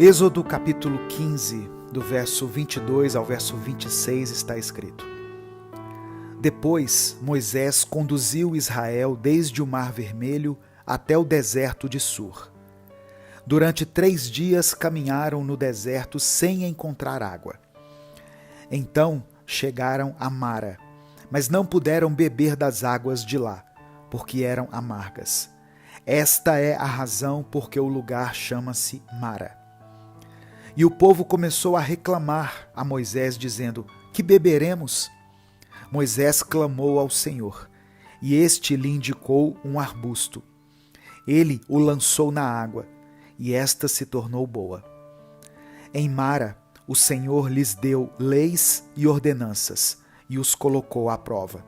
Êxodo capítulo 15, do verso 22 ao verso 26 está escrito: Depois Moisés conduziu Israel desde o Mar Vermelho até o deserto de Sur. Durante 3 dias caminharam no deserto sem encontrar água. Então chegaram a Mara, mas não puderam beber das águas de lá, porque eram amargas. Esta é a razão por que o lugar chama-se Mara. E o povo começou a reclamar a Moisés, dizendo: Que beberemos? Moisés clamou ao Senhor, e este lhe indicou um arbusto. Ele o lançou na água, e esta se tornou boa. Em Mara, o Senhor lhes deu leis e ordenanças, e os colocou à prova,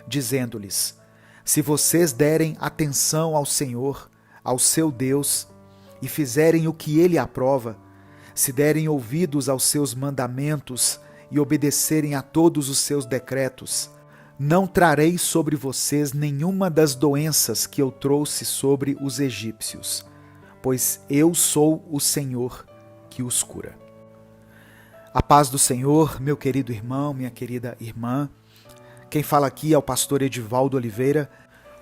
dizendo-lhes: Se vocês derem atenção ao Senhor, ao seu Deus, e fizerem o que ele aprova, se derem ouvidos aos seus mandamentos e obedecerem a todos os seus decretos, não trarei sobre vocês nenhuma das doenças que eu trouxe sobre os egípcios, pois eu sou o Senhor que os cura. A paz do Senhor, meu querido irmão, minha querida irmã. Quem fala aqui é o pastor Edivaldo Oliveira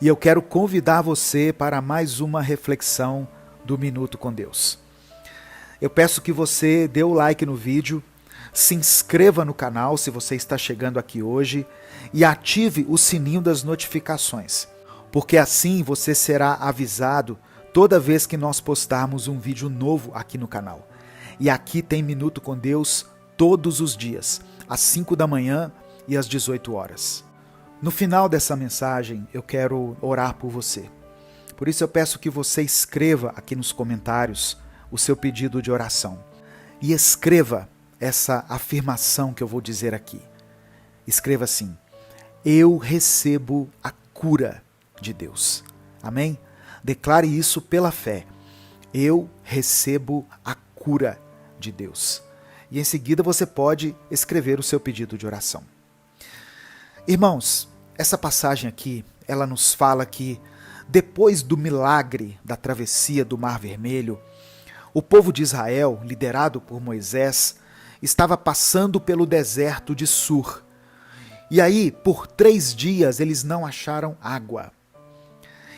e eu quero convidar você para mais uma reflexão do Minuto com Deus. Eu peço que você dê o like no vídeo, se inscreva no canal se você está chegando aqui hoje e ative o sininho das notificações, porque assim você será avisado toda vez que nós postarmos um vídeo novo aqui no canal. E aqui tem Minuto com Deus todos os dias, às 5 da manhã e às 18 horas. No final dessa mensagem, eu quero orar por você. Por isso eu peço que você escreva aqui nos comentários o seu pedido de oração. E escreva essa afirmação que eu vou dizer aqui. Escreva assim: eu recebo a cura de Deus. Amém? Declare isso pela fé. Eu recebo a cura de Deus. E em seguida você pode escrever o seu pedido de oração. Irmãos, essa passagem aqui, ela nos fala que depois do milagre da travessia do Mar Vermelho, o povo de Israel, liderado por Moisés, estava passando pelo deserto de Sur. E aí, por 3 dias, eles não acharam água.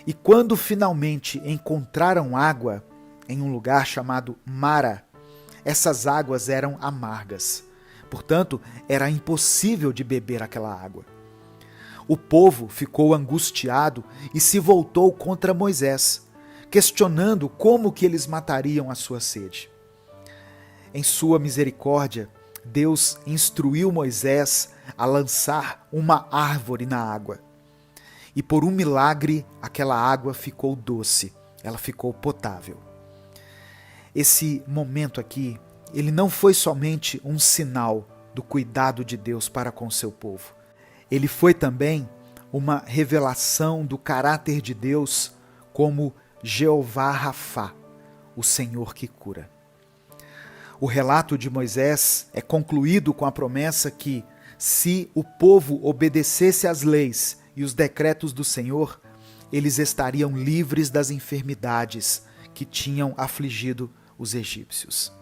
E quando finalmente encontraram água, em um lugar chamado Mara, essas águas eram amargas. Portanto, era impossível de beber aquela água. O povo ficou angustiado e se voltou contra Moisés, questionando como que eles matariam a sua sede. Em sua misericórdia, Deus instruiu Moisés a lançar uma árvore na água. E por um milagre, aquela água ficou doce, ela ficou potável. Esse momento aqui, ele não foi somente um sinal do cuidado de Deus para com seu povo. Ele foi também uma revelação do caráter de Deus como Jeová Rafá, o Senhor que cura. O relato de Moisés é concluído com a promessa que, se o povo obedecesse às leis e os decretos do Senhor, eles estariam livres das enfermidades que tinham afligido os egípcios.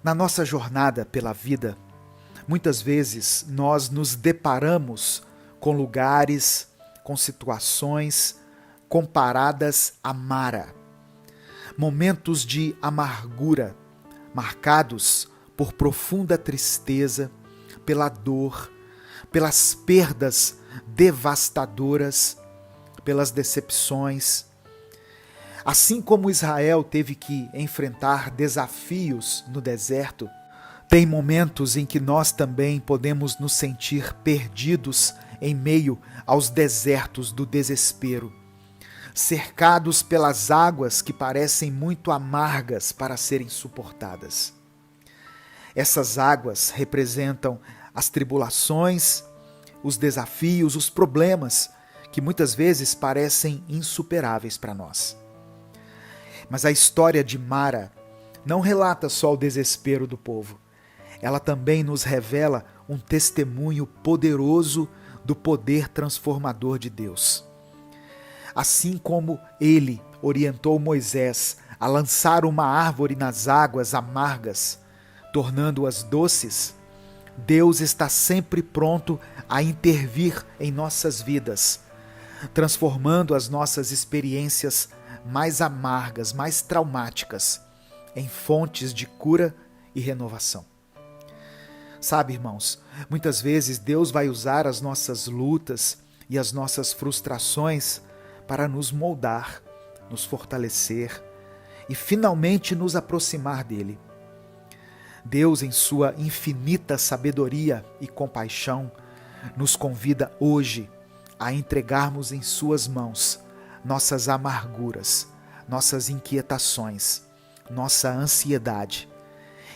Na nossa jornada pela vida, muitas vezes nós nos deparamos com lugares, com situações comparadas a Mara. Momentos de amargura, marcados por profunda tristeza, pela dor, pelas perdas devastadoras, pelas decepções. Assim como Israel teve que enfrentar desafios no deserto, tem momentos em que nós também podemos nos sentir perdidos em meio aos desertos do desespero, cercados pelas águas que parecem muito amargas para serem suportadas. Essas águas representam as tribulações, os desafios, os problemas que muitas vezes parecem insuperáveis para nós. Mas a história de Mara não relata só o desespero do povo. Ela também nos revela um testemunho poderoso do poder transformador de Deus. Assim como ele orientou Moisés a lançar uma árvore nas águas amargas, tornando-as doces, Deus está sempre pronto a intervir em nossas vidas, transformando as nossas experiências mais amargas, mais traumáticas, em fontes de cura e renovação. Sabe, irmãos, muitas vezes Deus vai usar as nossas lutas e as nossas frustrações para nos moldar, nos fortalecer e finalmente nos aproximar dele. Deus, em sua infinita sabedoria e compaixão, nos convida hoje a entregarmos em suas mãos nossas amarguras, nossas inquietações, nossa ansiedade.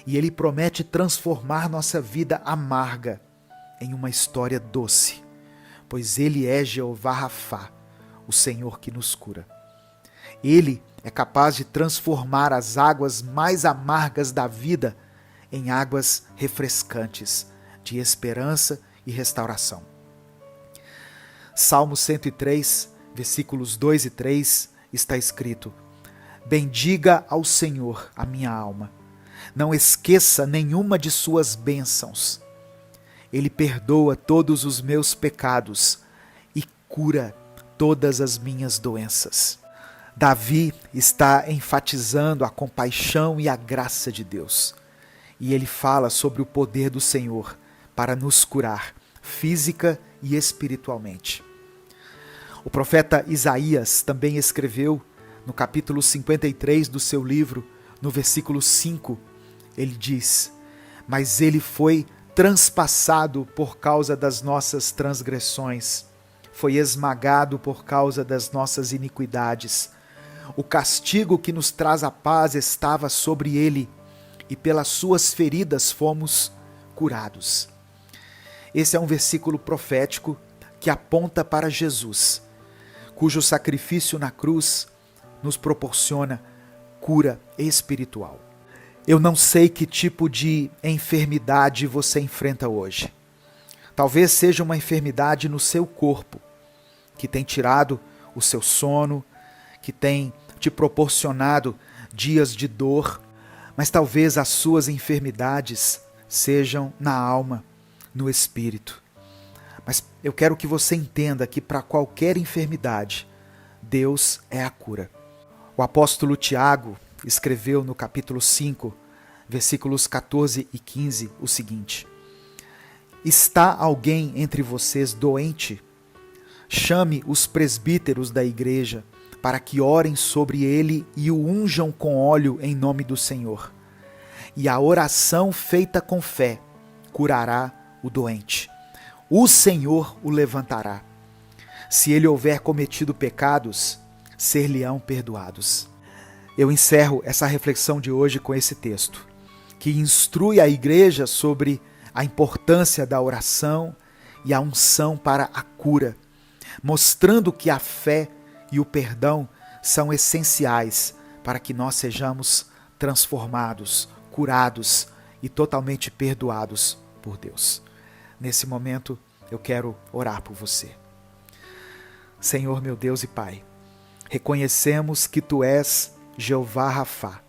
E Ele promete transformar nossa vida amarga em uma história doce, pois Ele é Jeová Rafá, o Senhor que nos cura. Ele é capaz de transformar as águas mais amargas da vida em águas refrescantes, de esperança e restauração. Salmo 103, versículos 2 e 3, está escrito: Bendiga ao Senhor a minha alma, não esqueça nenhuma de suas bênçãos. Ele perdoa todos os meus pecados e cura todas as minhas doenças. Davi está enfatizando a compaixão e a graça de Deus. E ele fala sobre o poder do Senhor para nos curar física e espiritualmente. O profeta Isaías também escreveu no capítulo 53 do seu livro, no versículo 5, ele diz: Mas ele foi transpassado por causa das nossas transgressões, foi esmagado por causa das nossas iniquidades. O castigo que nos traz a paz estava sobre ele, e pelas suas feridas fomos curados. Esse é um versículo profético que aponta para Jesus, cujo sacrifício na cruz nos proporciona cura espiritual. Eu não sei que tipo de enfermidade você enfrenta hoje. Talvez seja uma enfermidade no seu corpo, que tem tirado o seu sono, que tem te proporcionado dias de dor, mas talvez as suas enfermidades sejam na alma, no espírito. Mas eu quero que você entenda que para qualquer enfermidade, Deus é a cura. O apóstolo Tiago escreveu no capítulo 5, versículos 14 e 15, o seguinte: Está alguém entre vocês doente? Chame os presbíteros da igreja para que orem sobre ele e o unjam com óleo em nome do Senhor. E a oração feita com fé curará o doente. O Senhor o levantará. Se ele houver cometido pecados, ser-lhe-ão perdoados. Eu encerro essa reflexão de hoje com esse texto, que instrui a igreja sobre a importância da oração e a unção para a cura, mostrando que a fé e o perdão são essenciais para que nós sejamos transformados, curados e totalmente perdoados por Deus. Nesse momento, eu quero orar por você. Senhor, meu Deus e Pai, reconhecemos que Tu és Jeová Rafá,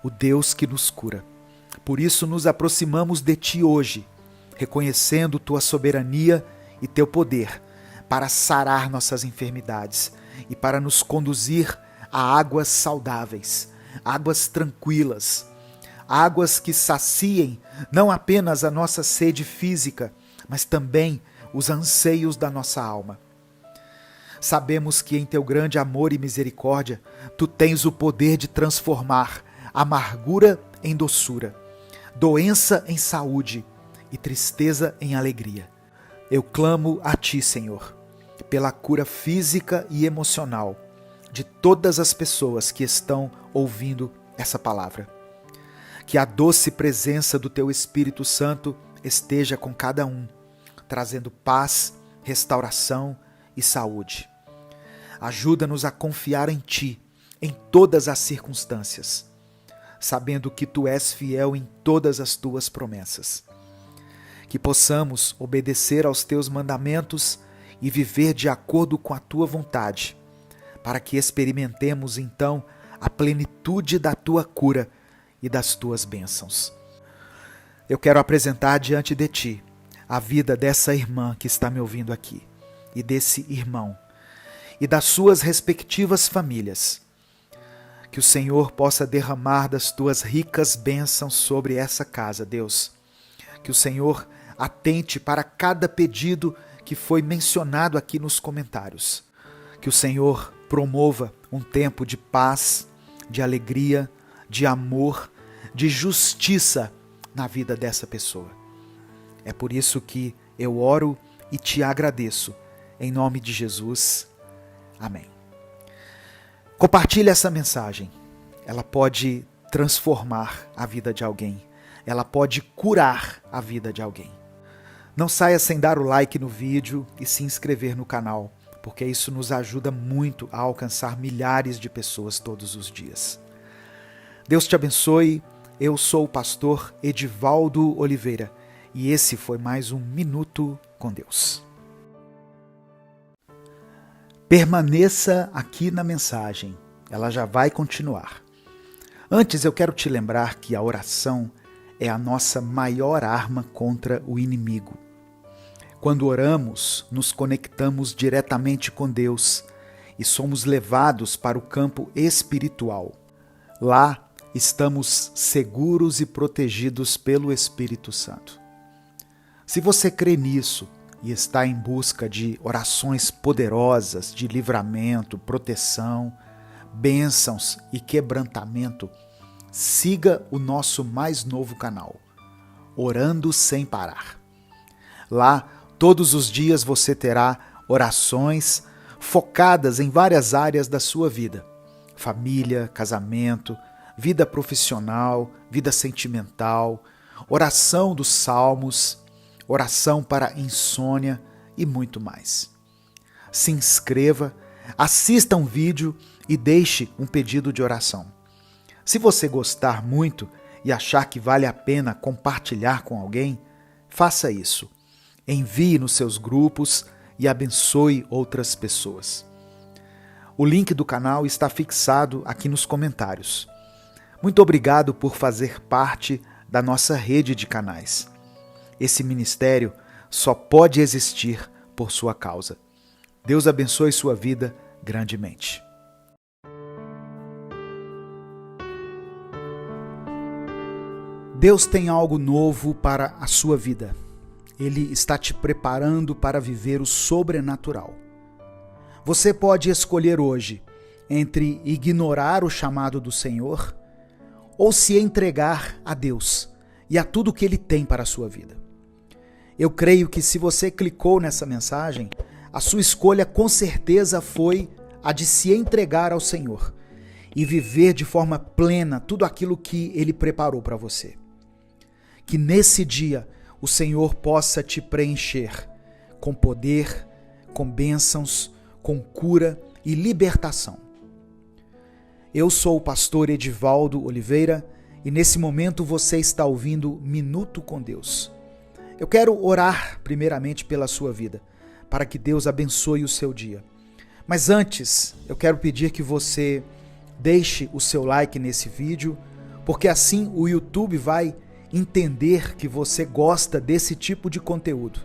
o Deus que nos cura. Por isso nos aproximamos de Ti hoje, reconhecendo Tua soberania e Teu poder para sarar nossas enfermidades e para nos conduzir a águas saudáveis, águas tranquilas, águas que saciem não apenas a nossa sede física, mas também os anseios da nossa alma. Sabemos que em Teu grande amor e misericórdia, Tu tens o poder de transformar amargura em doçura, doença em saúde e tristeza em alegria. Eu clamo a Ti, Senhor, pela cura física e emocional de todas as pessoas que estão ouvindo essa palavra. Que a doce presença do Teu Espírito Santo esteja com cada um, trazendo paz, restauração e saúde. Ajuda-nos a confiar em Ti, em todas as circunstâncias, sabendo que Tu és fiel em todas as Tuas promessas. Que possamos obedecer aos Teus mandamentos e viver de acordo com a Tua vontade, para que experimentemos então a plenitude da tua cura e das tuas bênçãos. Eu quero apresentar diante de ti a vida dessa irmã que está me ouvindo aqui, e desse irmão, e das suas respectivas famílias. Que o Senhor possa derramar das tuas ricas bênçãos sobre essa casa, Deus. Que o Senhor atente para cada pedido que foi mencionado aqui nos comentários. Que o Senhor promova um tempo de paz, de alegria, de amor, de justiça na vida dessa pessoa. É por isso que eu oro e te agradeço. Em nome de Jesus. Amém. Compartilhe essa mensagem. Ela pode transformar a vida de alguém. Ela pode curar a vida de alguém. Não saia sem dar o like no vídeo e se inscrever no canal, porque isso nos ajuda muito a alcançar milhares de pessoas todos os dias. Deus te abençoe. Eu sou o pastor Edivaldo Oliveira e esse foi mais um Minuto com Deus. Permaneça aqui na mensagem, ela já vai continuar. Antes eu quero te lembrar que a oração é a nossa maior arma contra o inimigo. Quando oramos, nos conectamos diretamente com Deus e somos levados para o campo espiritual. Lá estamos seguros e protegidos pelo Espírito Santo. Se você crê nisso e está em busca de orações poderosas, de livramento, proteção, bênçãos e quebrantamento, siga o nosso mais novo canal, Orando Sem Parar. Lá, todos os dias você terá orações focadas em várias áreas da sua vida: família, casamento, vida profissional, vida sentimental, oração dos salmos, oração para insônia e muito mais. Se inscreva, assista um vídeo e deixe um pedido de oração. Se você gostar muito e achar que vale a pena compartilhar com alguém, faça isso. Envie nos seus grupos e abençoe outras pessoas. O link do canal está fixado aqui nos comentários. Muito obrigado por fazer parte da nossa rede de canais. Esse ministério só pode existir por sua causa. Deus abençoe sua vida grandemente. Deus tem algo novo para a sua vida. Ele está te preparando para viver o sobrenatural. Você pode escolher hoje entre ignorar o chamado do Senhor ou se entregar a Deus e a tudo que Ele tem para a sua vida. Eu creio que se você clicou nessa mensagem, a sua escolha com certeza foi a de se entregar ao Senhor e viver de forma plena tudo aquilo que Ele preparou para você. Que nesse dia o Senhor possa te preencher com poder, com bênçãos, com cura e libertação. Eu sou o pastor Edivaldo Oliveira e nesse momento você está ouvindo Minuto com Deus. Eu quero orar primeiramente pela sua vida, para que Deus abençoe o seu dia. Mas antes, eu quero pedir que você deixe o seu like nesse vídeo, porque assim o YouTube vai entender que você gosta desse tipo de conteúdo.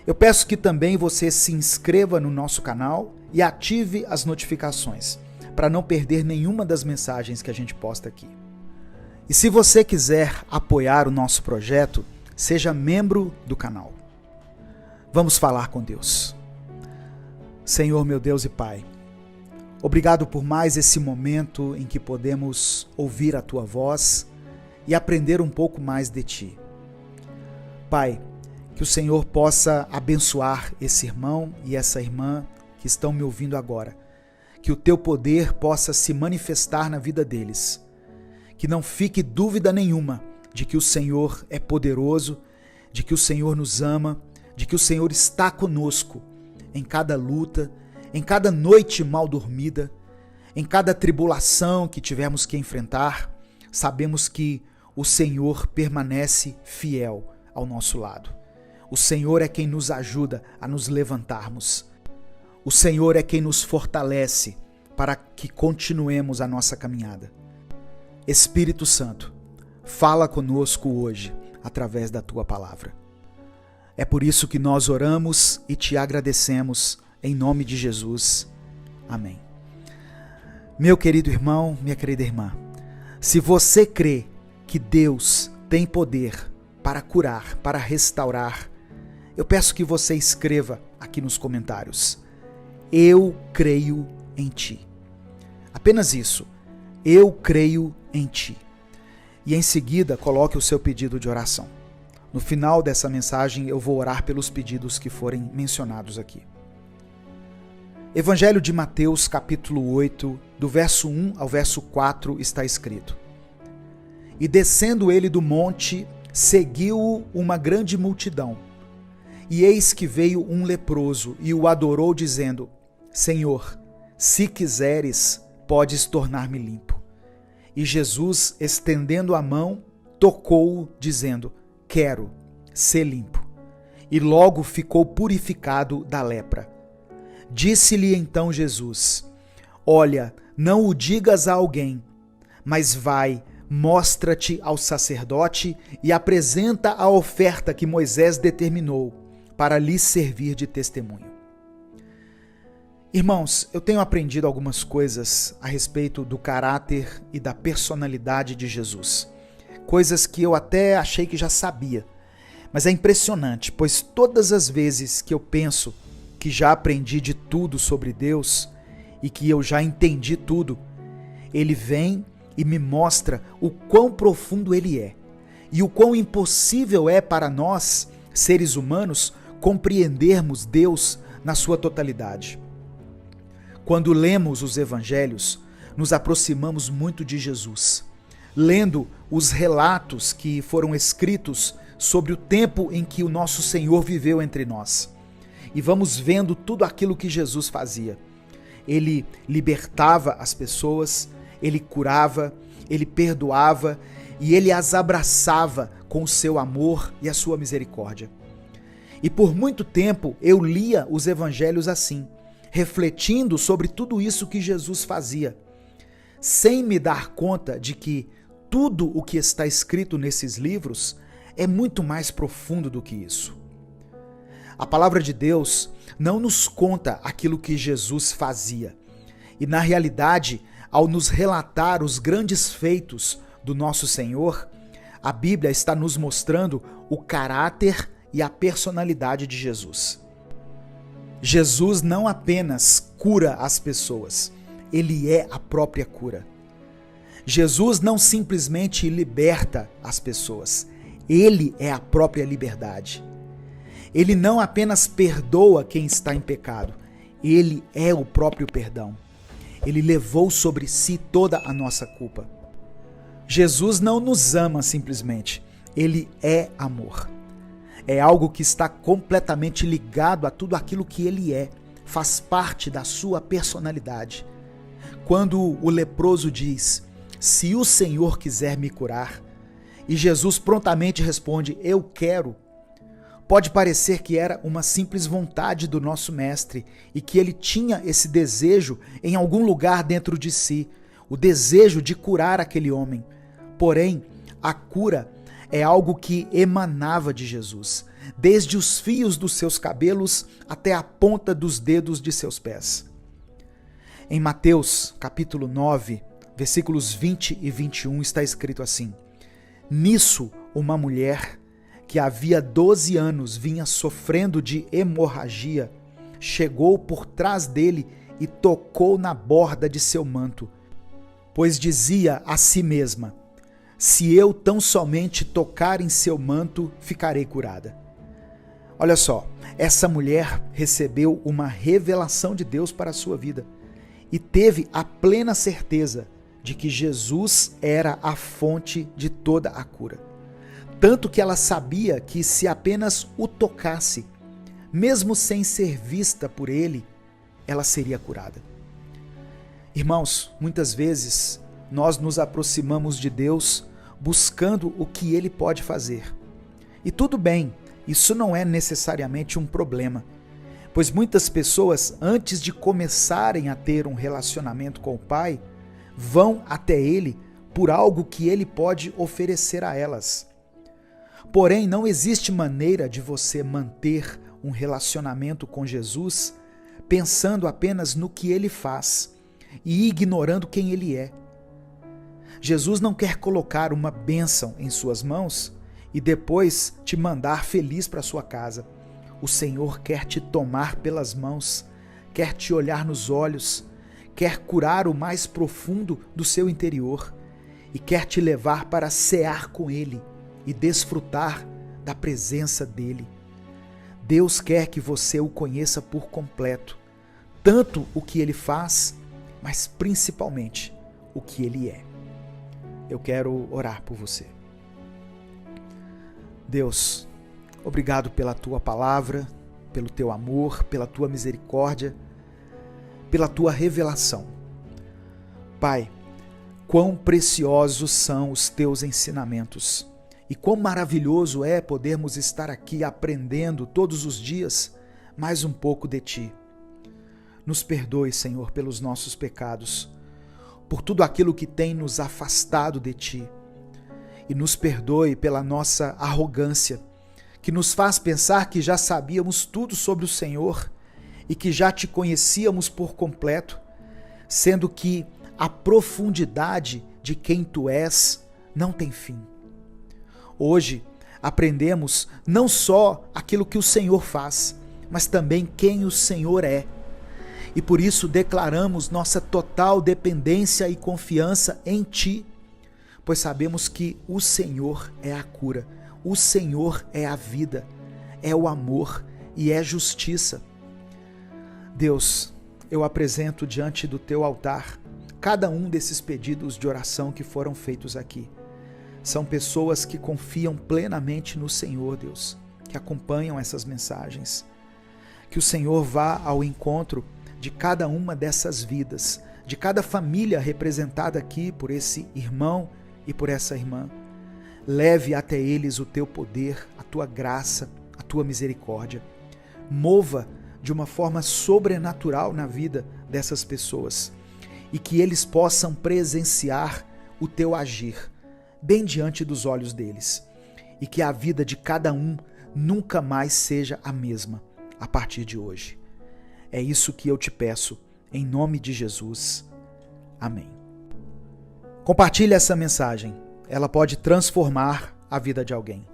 Eu peço que também você se inscreva no nosso canal e ative as notificações, para não perder nenhuma das mensagens que a gente posta aqui. E se você quiser apoiar o nosso projeto, seja membro do canal. Vamos falar com Deus. Senhor, meu Deus e Pai, obrigado por mais esse momento em que podemos ouvir a Tua voz e aprender um pouco mais de Ti. Pai, que o Senhor possa abençoar esse irmão e essa irmã que estão me ouvindo agora. Que o Teu poder possa se manifestar na vida deles. Que não fique dúvida nenhuma de que o Senhor é poderoso, de que o Senhor nos ama, de que o Senhor está conosco em cada luta, em cada noite mal dormida, em cada tribulação que tivermos que enfrentar. Sabemos que o Senhor permanece fiel ao nosso lado. O Senhor é quem nos ajuda a nos levantarmos. O Senhor é quem nos fortalece para que continuemos a nossa caminhada. Espírito Santo, fala conosco hoje através da tua palavra. É por isso que nós oramos e te agradecemos em nome de Jesus. Amém. Meu querido irmão, minha querida irmã, se você crê que Deus tem poder para curar, para restaurar, eu peço que você escreva aqui nos comentários: eu creio em ti. Apenas isso. Eu creio em ti. E em seguida, coloque o seu pedido de oração. No final dessa mensagem, eu vou orar pelos pedidos que forem mencionados aqui. Evangelho de Mateus, capítulo 8, do verso 1 ao verso 4, está escrito: E descendo ele do monte, seguiu-o uma grande multidão. E eis que veio um leproso e o adorou, dizendo: Senhor, se quiseres, podes tornar-me limpo. E Jesus, estendendo a mão, tocou-o, dizendo: Quero, ser limpo. E logo ficou purificado da lepra. Disse-lhe então Jesus: Olha, não o digas a alguém, mas vai, mostra-te ao sacerdote e apresenta a oferta que Moisés determinou, para lhe servir de testemunho. Irmãos, eu tenho aprendido algumas coisas a respeito do caráter e da personalidade de Jesus. Coisas que eu até achei que já sabia. Mas é impressionante, pois todas as vezes que eu penso que já aprendi de tudo sobre Deus e que eu já entendi tudo, Ele vem e me mostra o quão profundo Ele é e o quão impossível é para nós, seres humanos, compreendermos Deus na sua totalidade. Quando lemos os evangelhos, nos aproximamos muito de Jesus. Lendo os relatos que foram escritos sobre o tempo em que o nosso Senhor viveu entre nós. E vamos vendo tudo aquilo que Jesus fazia. Ele libertava as pessoas, ele curava, ele perdoava e ele as abraçava com o seu amor e a sua misericórdia. E por muito tempo eu lia os evangelhos assim, refletindo sobre tudo isso que Jesus fazia, sem me dar conta de que tudo o que está escrito nesses livros é muito mais profundo do que isso. A palavra de Deus não nos conta aquilo que Jesus fazia. E na realidade, ao nos relatar os grandes feitos do nosso Senhor, a Bíblia está nos mostrando o caráter e a personalidade de Jesus. Jesus não apenas cura as pessoas, ele é a própria cura. Jesus não simplesmente liberta as pessoas, ele é a própria liberdade. Ele não apenas perdoa quem está em pecado, ele é o próprio perdão. Ele levou sobre si toda a nossa culpa. Jesus não nos ama simplesmente, ele é amor. É algo que está completamente ligado a tudo aquilo que ele é, faz parte da sua personalidade. Quando o leproso diz: se o Senhor quiser me curar, e Jesus prontamente responde: eu quero, pode parecer que era uma simples vontade do nosso mestre e que ele tinha esse desejo em algum lugar dentro de si, o desejo de curar aquele homem. Porém, a cura é algo que emanava de Jesus, desde os fios dos seus cabelos até a ponta dos dedos de seus pés. Em Mateus, capítulo 9, versículos 20 e 21, está escrito assim: Nisso, uma mulher que havia 12 anos vinha sofrendo de hemorragia, chegou por trás dele e tocou na borda de seu manto, pois dizia a si mesma: se eu tão somente tocar em seu manto, ficarei curada. Olha só, essa mulher recebeu uma revelação de Deus para a sua vida e teve a plena certeza de que Jesus era a fonte de toda a cura. Tanto que ela sabia que se apenas o tocasse, mesmo sem ser vista por ele, ela seria curada. Irmãos, muitas vezes nós nos aproximamos de Deus buscando o que ele pode fazer. E tudo bem, isso não é necessariamente um problema, Pois muitas pessoas, antes de começarem a ter um relacionamento com o Pai, vão até Ele por algo que Ele pode oferecer a elas. Porém, não existe maneira de você manter um relacionamento com Jesus pensando apenas no que Ele faz e ignorando quem Ele é. Jesus não quer colocar uma bênção em suas mãos e depois te mandar feliz para sua casa. O Senhor quer te tomar pelas mãos, quer te olhar nos olhos, quer curar o mais profundo do seu interior e quer te levar para cear com Ele e desfrutar da presença dEle. Deus quer que você o conheça por completo, tanto o que Ele faz, mas principalmente o que Ele é. Eu quero orar por você. Deus, obrigado pela Tua palavra, pelo Teu amor, pela Tua misericórdia, pela Tua revelação. Pai, quão preciosos são os Teus ensinamentos e quão maravilhoso é podermos estar aqui aprendendo todos os dias mais um pouco de Ti. Nos perdoe, Senhor, pelos nossos pecados, por tudo aquilo que tem nos afastado de Ti. E nos perdoe pela nossa arrogância, que nos faz pensar que já sabíamos tudo sobre o Senhor e que já Te conhecíamos por completo, sendo que a profundidade de quem Tu és não tem fim. Hoje aprendemos não só aquilo que o Senhor faz, mas também quem o Senhor é. E por isso declaramos nossa total dependência e confiança em Ti, pois sabemos que o Senhor é a cura, o Senhor é a vida, é o amor e é justiça. Deus, eu apresento diante do Teu altar cada um desses pedidos de oração que foram feitos aqui. São pessoas que confiam plenamente no Senhor, Deus, que acompanham essas mensagens. Que o Senhor vá ao encontro de cada uma dessas vidas, de cada família representada aqui por esse irmão e por essa irmã. Leve até eles o Teu poder, a Tua graça, a Tua misericórdia. Mova de uma forma sobrenatural na vida dessas pessoas e que eles possam presenciar o Teu agir bem diante dos olhos deles e que a vida de cada um nunca mais seja a mesma a partir de hoje. É isso que eu te peço, em nome de Jesus. Amém. Compartilhe essa mensagem, ela pode transformar a vida de alguém.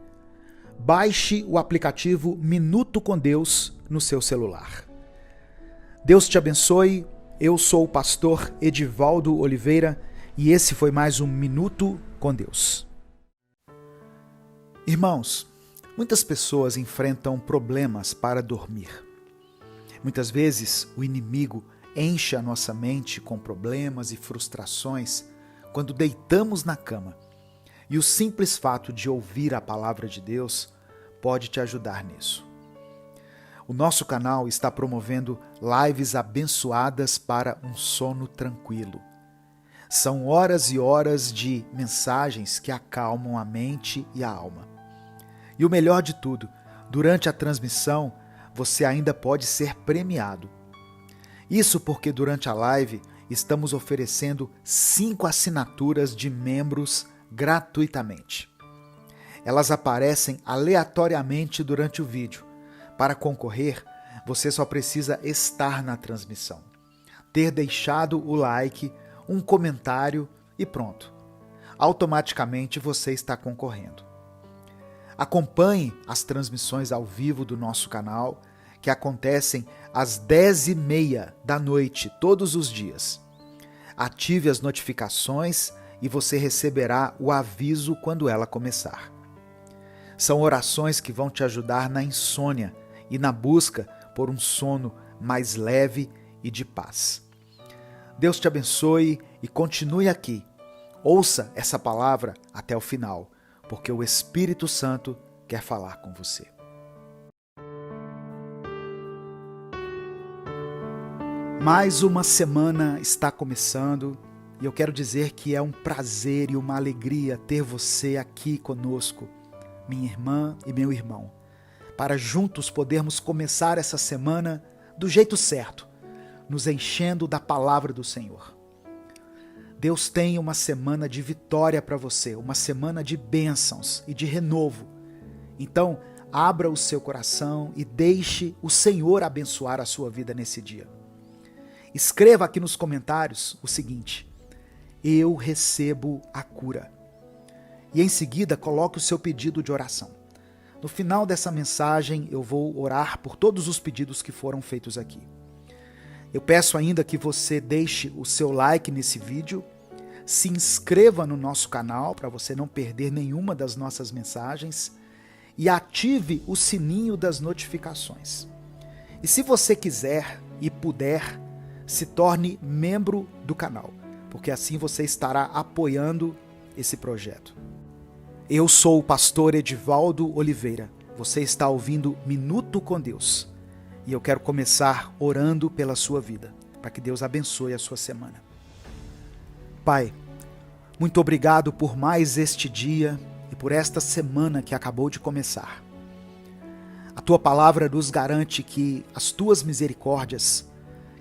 Baixe o aplicativo Minuto com Deus no seu celular. Deus te abençoe, eu sou o pastor Edivaldo Oliveira e esse foi mais um Minuto com Deus. Irmãos, muitas pessoas enfrentam problemas para dormir. Muitas vezes o inimigo enche a nossa mente com problemas e frustrações quando deitamos na cama. E o simples fato de ouvir a palavra de Deus pode te ajudar nisso. O nosso canal está promovendo lives abençoadas para um sono tranquilo. São horas e horas de mensagens que acalmam a mente e a alma. E o melhor de tudo, durante a transmissão, você ainda pode ser premiado. Isso porque durante a live estamos oferecendo 5 assinaturas de membros gratuitamente. Elas aparecem aleatoriamente durante o vídeo. Para concorrer, você só precisa estar na transmissão, ter deixado o like, um comentário e pronto. Automaticamente você está concorrendo. Acompanhe as transmissões ao vivo do nosso canal, que acontecem às 10h30 da noite, todos os dias. Ative as notificações e você receberá o aviso quando ela começar. São orações que vão te ajudar na insônia e na busca por um sono mais leve e de paz. Deus te abençoe e continue aqui. Ouça essa palavra até o final, porque o Espírito Santo quer falar com você. Mais uma semana está começando e eu quero dizer que é um prazer e uma alegria ter você aqui conosco, minha irmã e meu irmão, para juntos podermos começar essa semana do jeito certo, nos enchendo da palavra do Senhor. Deus tem uma semana de vitória para você, uma semana de bênçãos e de renovo. Então, abra o seu coração e deixe o Senhor abençoar a sua vida nesse dia. Escreva aqui nos comentários o seguinte: eu recebo a cura. E em seguida, coloque o seu pedido de oração. No final dessa mensagem, eu vou orar por todos os pedidos que foram feitos aqui. Eu peço ainda que você deixe o seu like nesse vídeo, se inscreva no nosso canal para você não perder nenhuma das nossas mensagens e ative o sininho das notificações. E se você quiser e puder, se torne membro do canal, porque assim você estará apoiando esse projeto. Eu sou o pastor Edivaldo Oliveira. Você está ouvindo Minuto com Deus. E eu quero começar orando pela sua vida, para que Deus abençoe a sua semana. Pai, muito obrigado por mais este dia e por esta semana que acabou de começar. A tua palavra nos garante que as tuas misericórdias,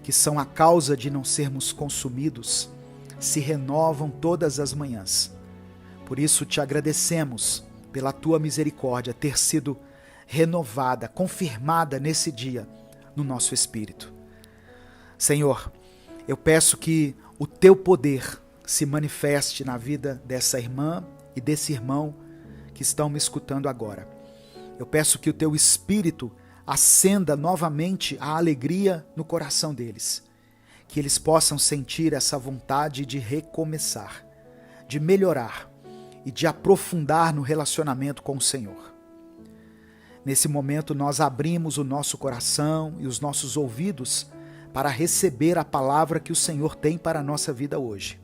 que são a causa de não sermos consumidos, se renovam todas as manhãs. Por isso te agradecemos pela tua misericórdia ter sido renovada, confirmada nesse dia no nosso espírito. Senhor, eu peço que o teu poder se manifeste na vida dessa irmã e desse irmão que estão me escutando agora. Eu peço que o teu espírito acenda novamente a alegria no coração deles, que eles possam sentir essa vontade de recomeçar, de melhorar e de aprofundar no relacionamento com o Senhor. Nesse momento nós abrimos o nosso coração e os nossos ouvidos para receber a palavra que o Senhor tem para a nossa vida hoje.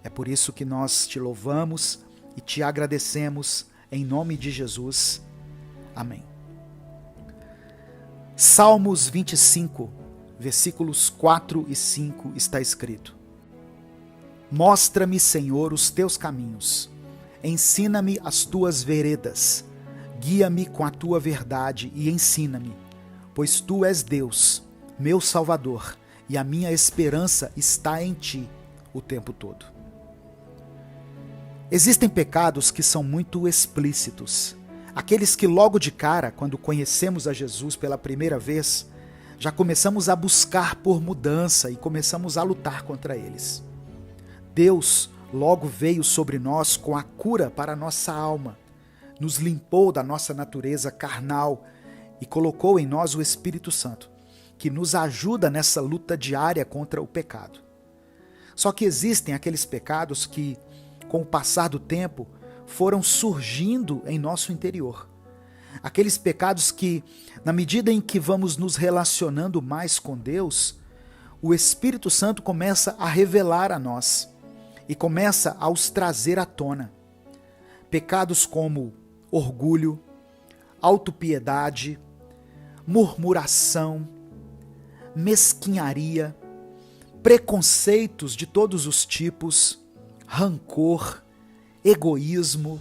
É por isso que nós te louvamos e te agradecemos em nome de Jesus. Amém. Salmos 25, versículos 4 e 5 está escrito: Mostra-me, Senhor, os teus caminhos, ensina-me as tuas veredas, guia-me com a tua verdade e ensina-me, pois tu és Deus, meu Salvador, e a minha esperança está em ti o tempo todo. Existem pecados que são muito explícitos, aqueles que logo de cara, quando conhecemos a Jesus pela primeira vez, já começamos a buscar por mudança e começamos a lutar contra eles. Deus logo veio sobre nós com a cura para a nossa alma, nos limpou da nossa natureza carnal e colocou em nós o Espírito Santo, que nos ajuda nessa luta diária contra o pecado. Só que existem aqueles pecados que, com o passar do tempo, foram surgindo em nosso interior. Aqueles pecados que, na medida em que vamos nos relacionando mais com Deus, o Espírito Santo começa a revelar a nós e começa a os trazer à tona. Pecados como orgulho, autopiedade, murmuração, mesquinharia, preconceitos de todos os tipos, rancor, egoísmo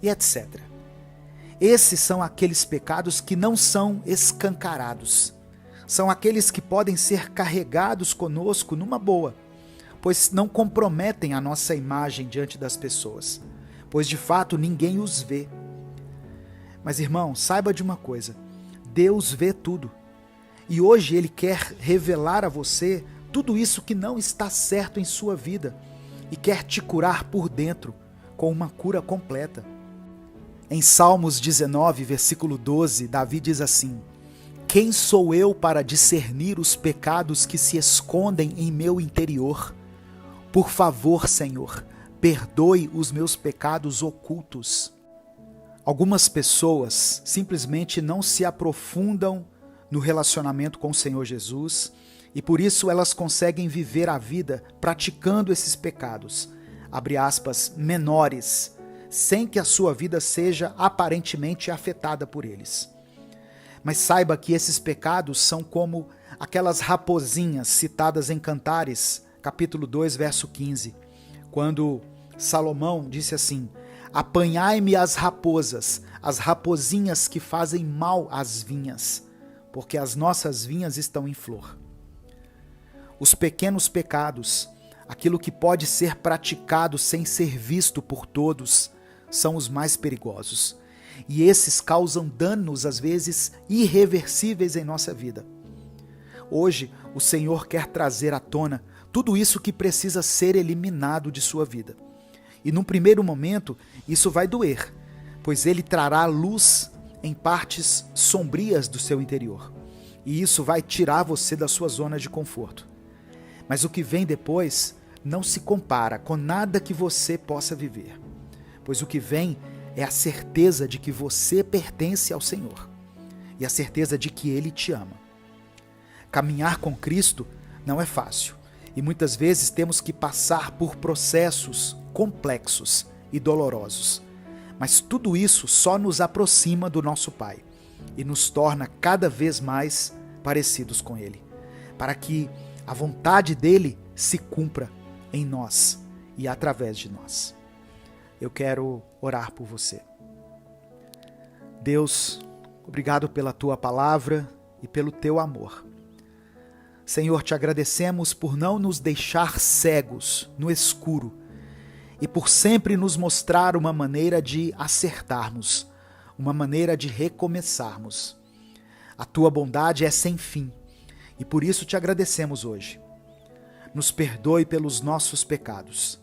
e etc. Esses são aqueles pecados que não são escancarados. São aqueles que podem ser carregados conosco numa boa, pois não comprometem a nossa imagem diante das pessoas, pois de fato ninguém os vê. Mas irmão, saiba de uma coisa, Deus vê tudo. E hoje Ele quer revelar a você tudo isso que não está certo em sua vida e quer te curar por dentro com uma cura completa. Em Salmos 19, versículo 12, Davi diz assim: Quem sou eu para discernir os pecados que se escondem em meu interior? Por favor, Senhor, perdoe os meus pecados ocultos. Algumas pessoas simplesmente não se aprofundam no relacionamento com o Senhor Jesus e por isso elas conseguem viver a vida praticando esses pecados, abre aspas, menores, sem que a sua vida seja aparentemente afetada por eles. Mas saiba que esses pecados são como aquelas raposinhas citadas em Cantares, capítulo 2, verso 15, quando Salomão disse assim: Apanhai-me as raposas, as raposinhas que fazem mal às vinhas, porque as nossas vinhas estão em flor. Os pequenos pecados, aquilo que pode ser praticado sem ser visto por todos, são os mais perigosos. E esses causam danos, às vezes, irreversíveis em nossa vida. Hoje, o Senhor quer trazer à tona tudo isso que precisa ser eliminado de sua vida. E num primeiro momento, isso vai doer, pois Ele trará luz em partes sombrias do seu interior. E isso vai tirar você da sua zona de conforto. Mas o que vem depois não se compara com nada que você possa viver, pois o que vem é a certeza de que você pertence ao Senhor e a certeza de que Ele te ama. Caminhar com Cristo não é fácil e muitas vezes temos que passar por processos complexos e dolorosos, mas tudo isso só nos aproxima do nosso Pai e nos torna cada vez mais parecidos com Ele, para que a vontade dele se cumpra em nós e através de nós. Eu quero orar por você. Deus, obrigado pela tua palavra e pelo teu amor. Senhor, te agradecemos por não nos deixar cegos no escuro e por sempre nos mostrar uma maneira de acertarmos, uma maneira de recomeçarmos. A tua bondade é sem fim. E por isso te agradecemos hoje. Nos perdoe pelos nossos pecados,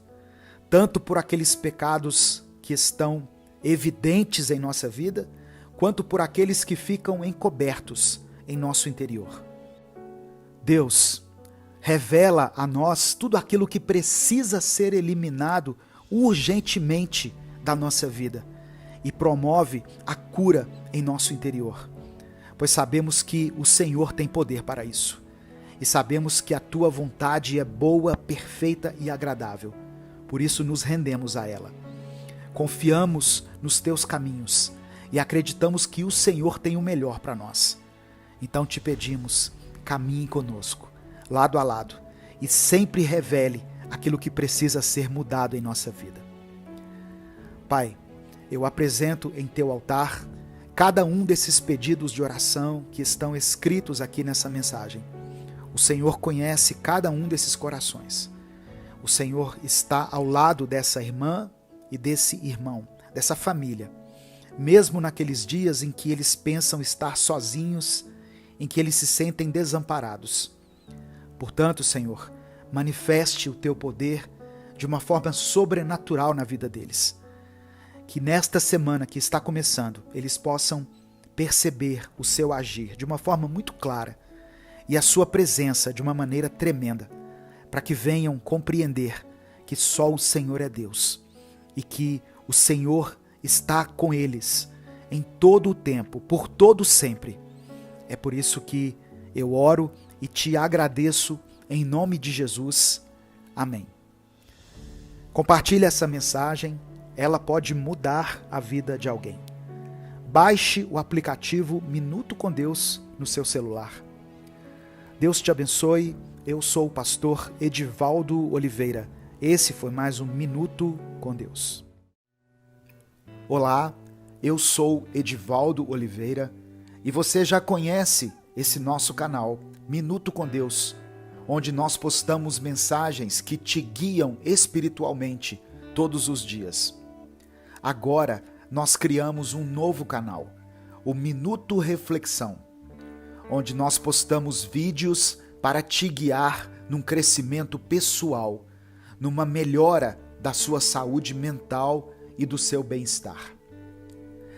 tanto por aqueles pecados que estão evidentes em nossa vida, quanto por aqueles que ficam encobertos em nosso interior. Deus, revela a nós tudo aquilo que precisa ser eliminado urgentemente da nossa vida e promove a cura em nosso interior. Pois sabemos que o Senhor tem poder para isso. E sabemos que a tua vontade é boa, perfeita e agradável. Por isso nos rendemos a ela. Confiamos nos teus caminhos e acreditamos que o Senhor tem o melhor para nós. Então te pedimos, caminhe conosco, lado a lado, e sempre revele aquilo que precisa ser mudado em nossa vida. Pai, eu apresento em teu altar cada um desses pedidos de oração que estão escritos aqui nessa mensagem. O Senhor conhece cada um desses corações. O Senhor está ao lado dessa irmã e desse irmão, dessa família, mesmo naqueles dias em que eles pensam estar sozinhos, em que eles se sentem desamparados. Portanto, Senhor, manifeste o teu poder de uma forma sobrenatural na vida deles. Que nesta semana que está começando, eles possam perceber o seu agir de uma forma muito clara e a sua presença de uma maneira tremenda, para que venham compreender que só o Senhor é Deus e que o Senhor está com eles em todo o tempo, por todo sempre. É por isso que eu oro e te agradeço em nome de Jesus. Amém. Compartilhe essa mensagem. Ela pode mudar a vida de alguém. Baixe o aplicativo Minuto com Deus no seu celular. Deus te abençoe. Eu sou o pastor Edivaldo Oliveira. Esse foi mais um Minuto com Deus. Olá, eu sou Edivaldo Oliveira e você já conhece esse nosso canal Minuto com Deus, onde nós postamos mensagens que te guiam espiritualmente todos os dias. Agora, nós criamos um novo canal, o Minuto Reflexão, onde nós postamos vídeos para te guiar num crescimento pessoal, numa melhora da sua saúde mental e do seu bem-estar.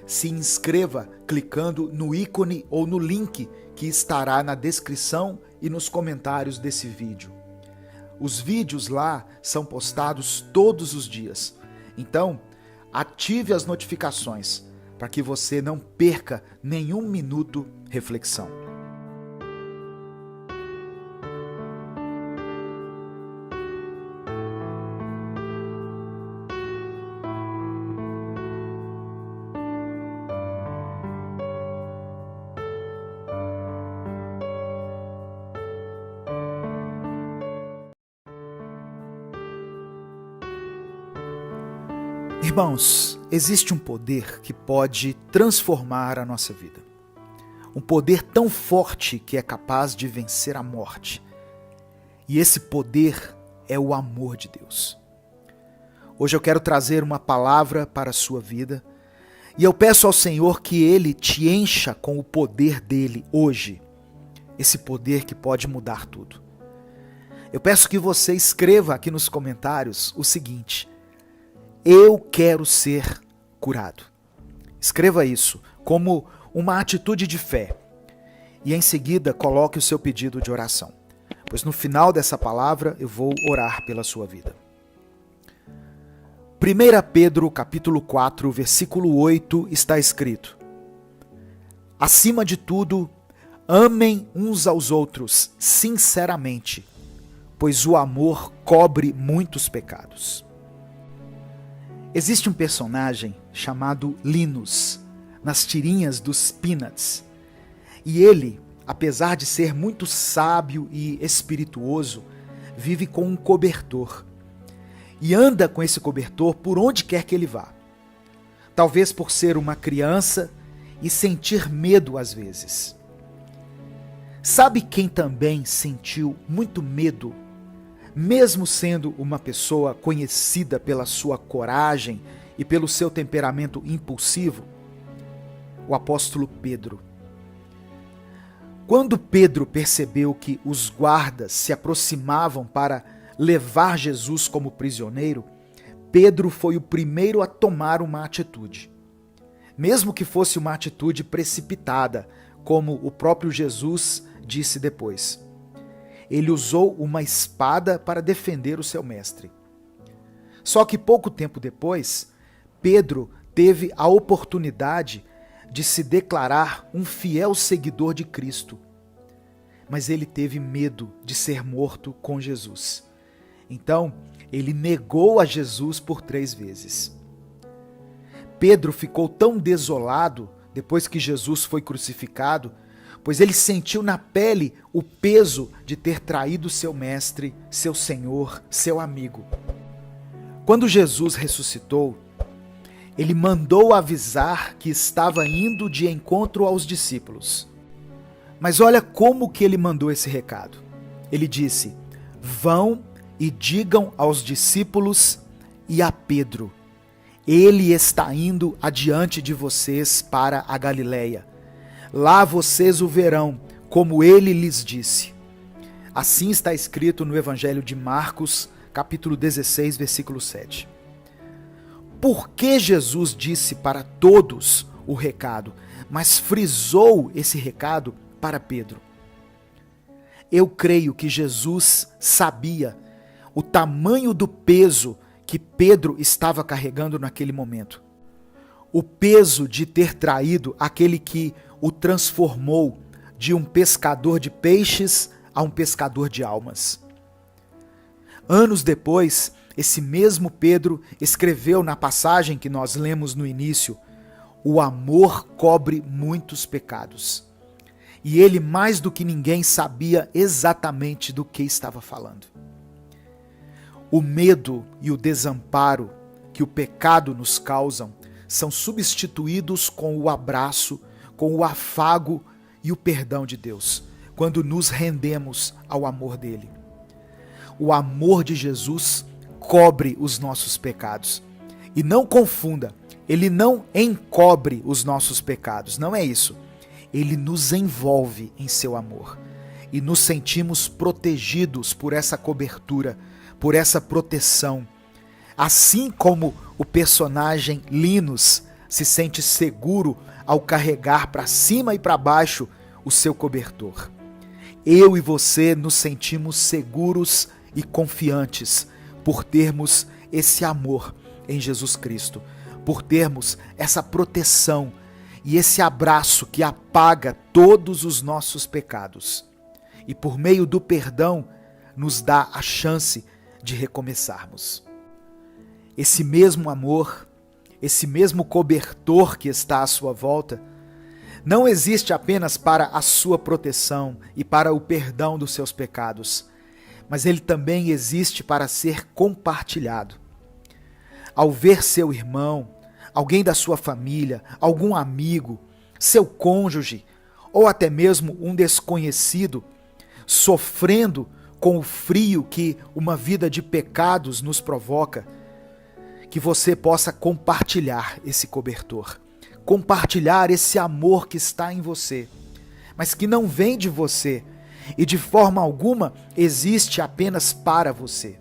Se inscreva clicando no ícone ou no link que estará na descrição e nos comentários desse vídeo. Os vídeos lá são postados todos os dias, então ative as notificações para que você não perca nenhum minuto reflexão. Irmãos, existe um poder que pode transformar a nossa vida. um poder tão forte que é capaz de vencer a morte. E esse poder é o amor de Deus. Hoje eu quero trazer uma palavra para a sua vida e eu peço ao Senhor que Ele te encha com o poder dEle hoje, esse poder que pode mudar tudo. Eu peço que você escreva aqui nos comentários o seguinte: eu quero ser curado. Escreva isso como uma atitude de fé e em seguida coloque o seu pedido de oração, pois no final dessa palavra eu vou orar pela sua vida. 1 Pedro capítulo 4, versículo 8 está escrito: acima de tudo, amem uns aos outros sinceramente, pois o amor cobre muitos pecados. Existe um personagem chamado Linus nas tirinhas dos Peanuts, e ele, apesar de ser muito sábio e espirituoso, vive com um cobertor e anda com esse cobertor por onde quer que ele vá. Talvez por ser uma criança e sentir medo às vezes. Sabe quem também sentiu muito medo, mesmo sendo uma pessoa conhecida pela sua coragem e pelo seu temperamento impulsivo? O apóstolo Pedro. Quando Pedro percebeu que os guardas se aproximavam para levar Jesus como prisioneiro, Pedro foi o primeiro a tomar uma atitude. Mesmo que fosse uma atitude precipitada, como o próprio Jesus disse depois. Ele usou uma espada para defender o seu mestre. Só que pouco tempo depois, Pedro teve a oportunidade de se declarar um fiel seguidor de Cristo. Mas ele teve medo de ser morto com Jesus. Então, ele negou a Jesus por 3 vezes. Pedro ficou tão desolado depois que Jesus foi crucificado, pois ele sentiu na pele o peso de ter traído seu mestre, seu Senhor, seu amigo. Quando Jesus ressuscitou, ele mandou avisar que estava indo de encontro aos discípulos. Mas olha como que ele mandou esse recado. Ele disse: vão e digam aos discípulos e a Pedro: ele está indo adiante de vocês para a Galileia. Lá vocês o verão, como ele lhes disse. Assim está escrito no Evangelho de Marcos, capítulo 16, versículo 7. Por que Jesus disse para todos o recado, mas frisou esse recado para Pedro? Eu creio que Jesus sabia o tamanho do peso que Pedro estava carregando naquele momento. O peso de ter traído aquele que o transformou de um pescador de peixes a um pescador de almas. Anos depois, esse mesmo Pedro escreveu na passagem que nós lemos no início: o amor cobre muitos pecados. E ele, mais do que ninguém, sabia exatamente do que estava falando. O medo e o desamparo que o pecado nos causam são substituídos com o abraço, com o afago e o perdão de Deus, quando nos rendemos ao amor dele. O amor de Jesus cobre os nossos pecados. E não confunda, ele não encobre os nossos pecados, não é isso. Ele nos envolve em seu amor e nos sentimos protegidos por essa cobertura, por essa proteção. Assim como o personagem Linus se sente seguro ao carregar para cima e para baixo o seu cobertor. Eu e você nos sentimos seguros e confiantes por termos esse amor em Jesus Cristo, por termos essa proteção e esse abraço que apaga todos os nossos pecados. E por meio do perdão nos dá a chance de recomeçarmos. Esse mesmo amor, esse mesmo cobertor que está à sua volta, não existe apenas para a sua proteção e para o perdão dos seus pecados, mas ele também existe para ser compartilhado. Ao ver seu irmão, alguém da sua família, algum amigo, seu cônjuge, ou até mesmo um desconhecido, sofrendo com o frio que uma vida de pecados nos provoca, que você possa compartilhar esse cobertor, compartilhar esse amor que está em você, mas que não vem de você e de forma alguma existe apenas para você.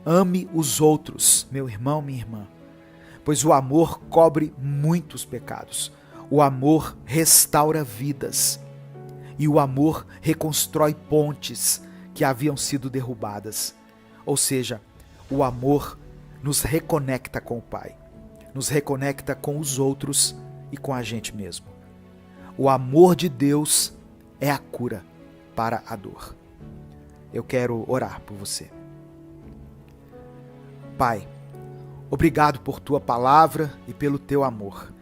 Ame os outros, meu irmão, minha irmã, pois o amor cobre muitos pecados. O amor restaura vidas e o amor reconstrói pontes que haviam sido derrubadas. Ou seja, o amor nos reconecta com o Pai, nos reconecta com os outros e com a gente mesmo. O amor de Deus é a cura para a dor. Eu quero orar por você. Pai, obrigado por tua palavra e pelo teu amor.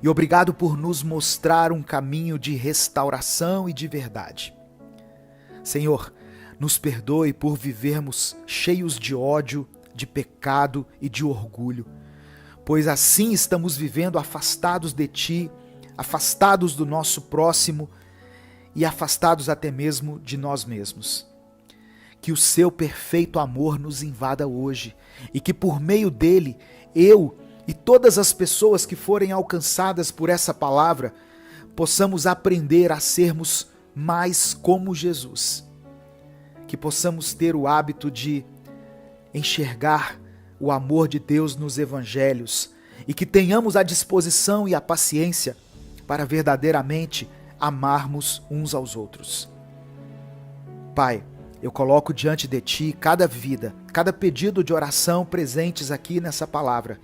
E obrigado por nos mostrar um caminho de restauração e de verdade. Senhor, nos perdoe por vivermos cheios de ódio, de pecado e de orgulho, pois assim estamos vivendo afastados de Ti, afastados do nosso próximo e afastados até mesmo de nós mesmos. Que o seu perfeito amor nos invada hoje e que por meio dele, eu e todas as pessoas que forem alcançadas por essa palavra, possamos aprender a sermos mais como Jesus. Que possamos ter o hábito de enxergar o amor de Deus nos evangelhos e que tenhamos a disposição e a paciência para verdadeiramente amarmos uns aos outros. Pai, eu coloco diante de Ti cada vida, cada pedido de oração presentes aqui nessa palavra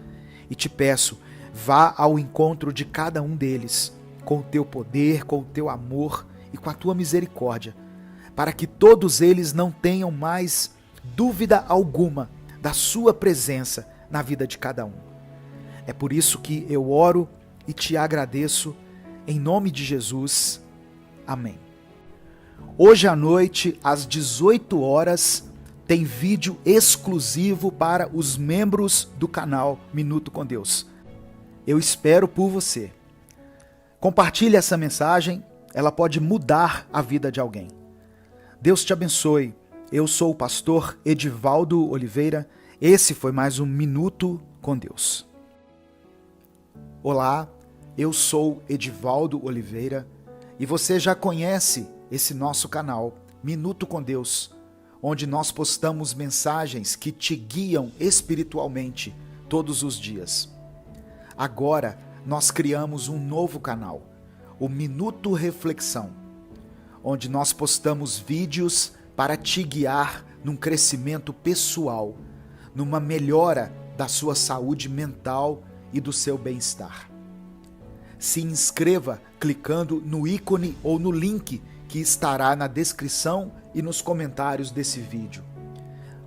e te peço, vá ao encontro de cada um deles com o Teu poder, com o Teu amor e com a Tua misericórdia, para que todos eles não tenham mais dúvida alguma da Sua presença na vida de cada um. É por isso que eu oro e te agradeço, em nome de Jesus. Amém. Hoje à noite, às 18 horas, tem vídeo exclusivo para os membros do canal Minuto com Deus. Eu espero por você. Compartilhe essa mensagem, ela pode mudar a vida de alguém. Deus te abençoe. Eu sou o pastor Edivaldo Oliveira. Esse foi mais um Minuto com Deus. Olá, eu sou Edivaldo Oliveira e você já conhece esse nosso canal, Minuto com Deus, onde nós postamos mensagens que te guiam espiritualmente todos os dias. Agora, nós criamos um novo canal, o Minuto Reflexão, onde nós postamos vídeos para te guiar num crescimento pessoal, numa melhora da sua saúde mental e do seu bem-estar. Se inscreva clicando no ícone ou no link que estará na descrição e nos comentários desse vídeo.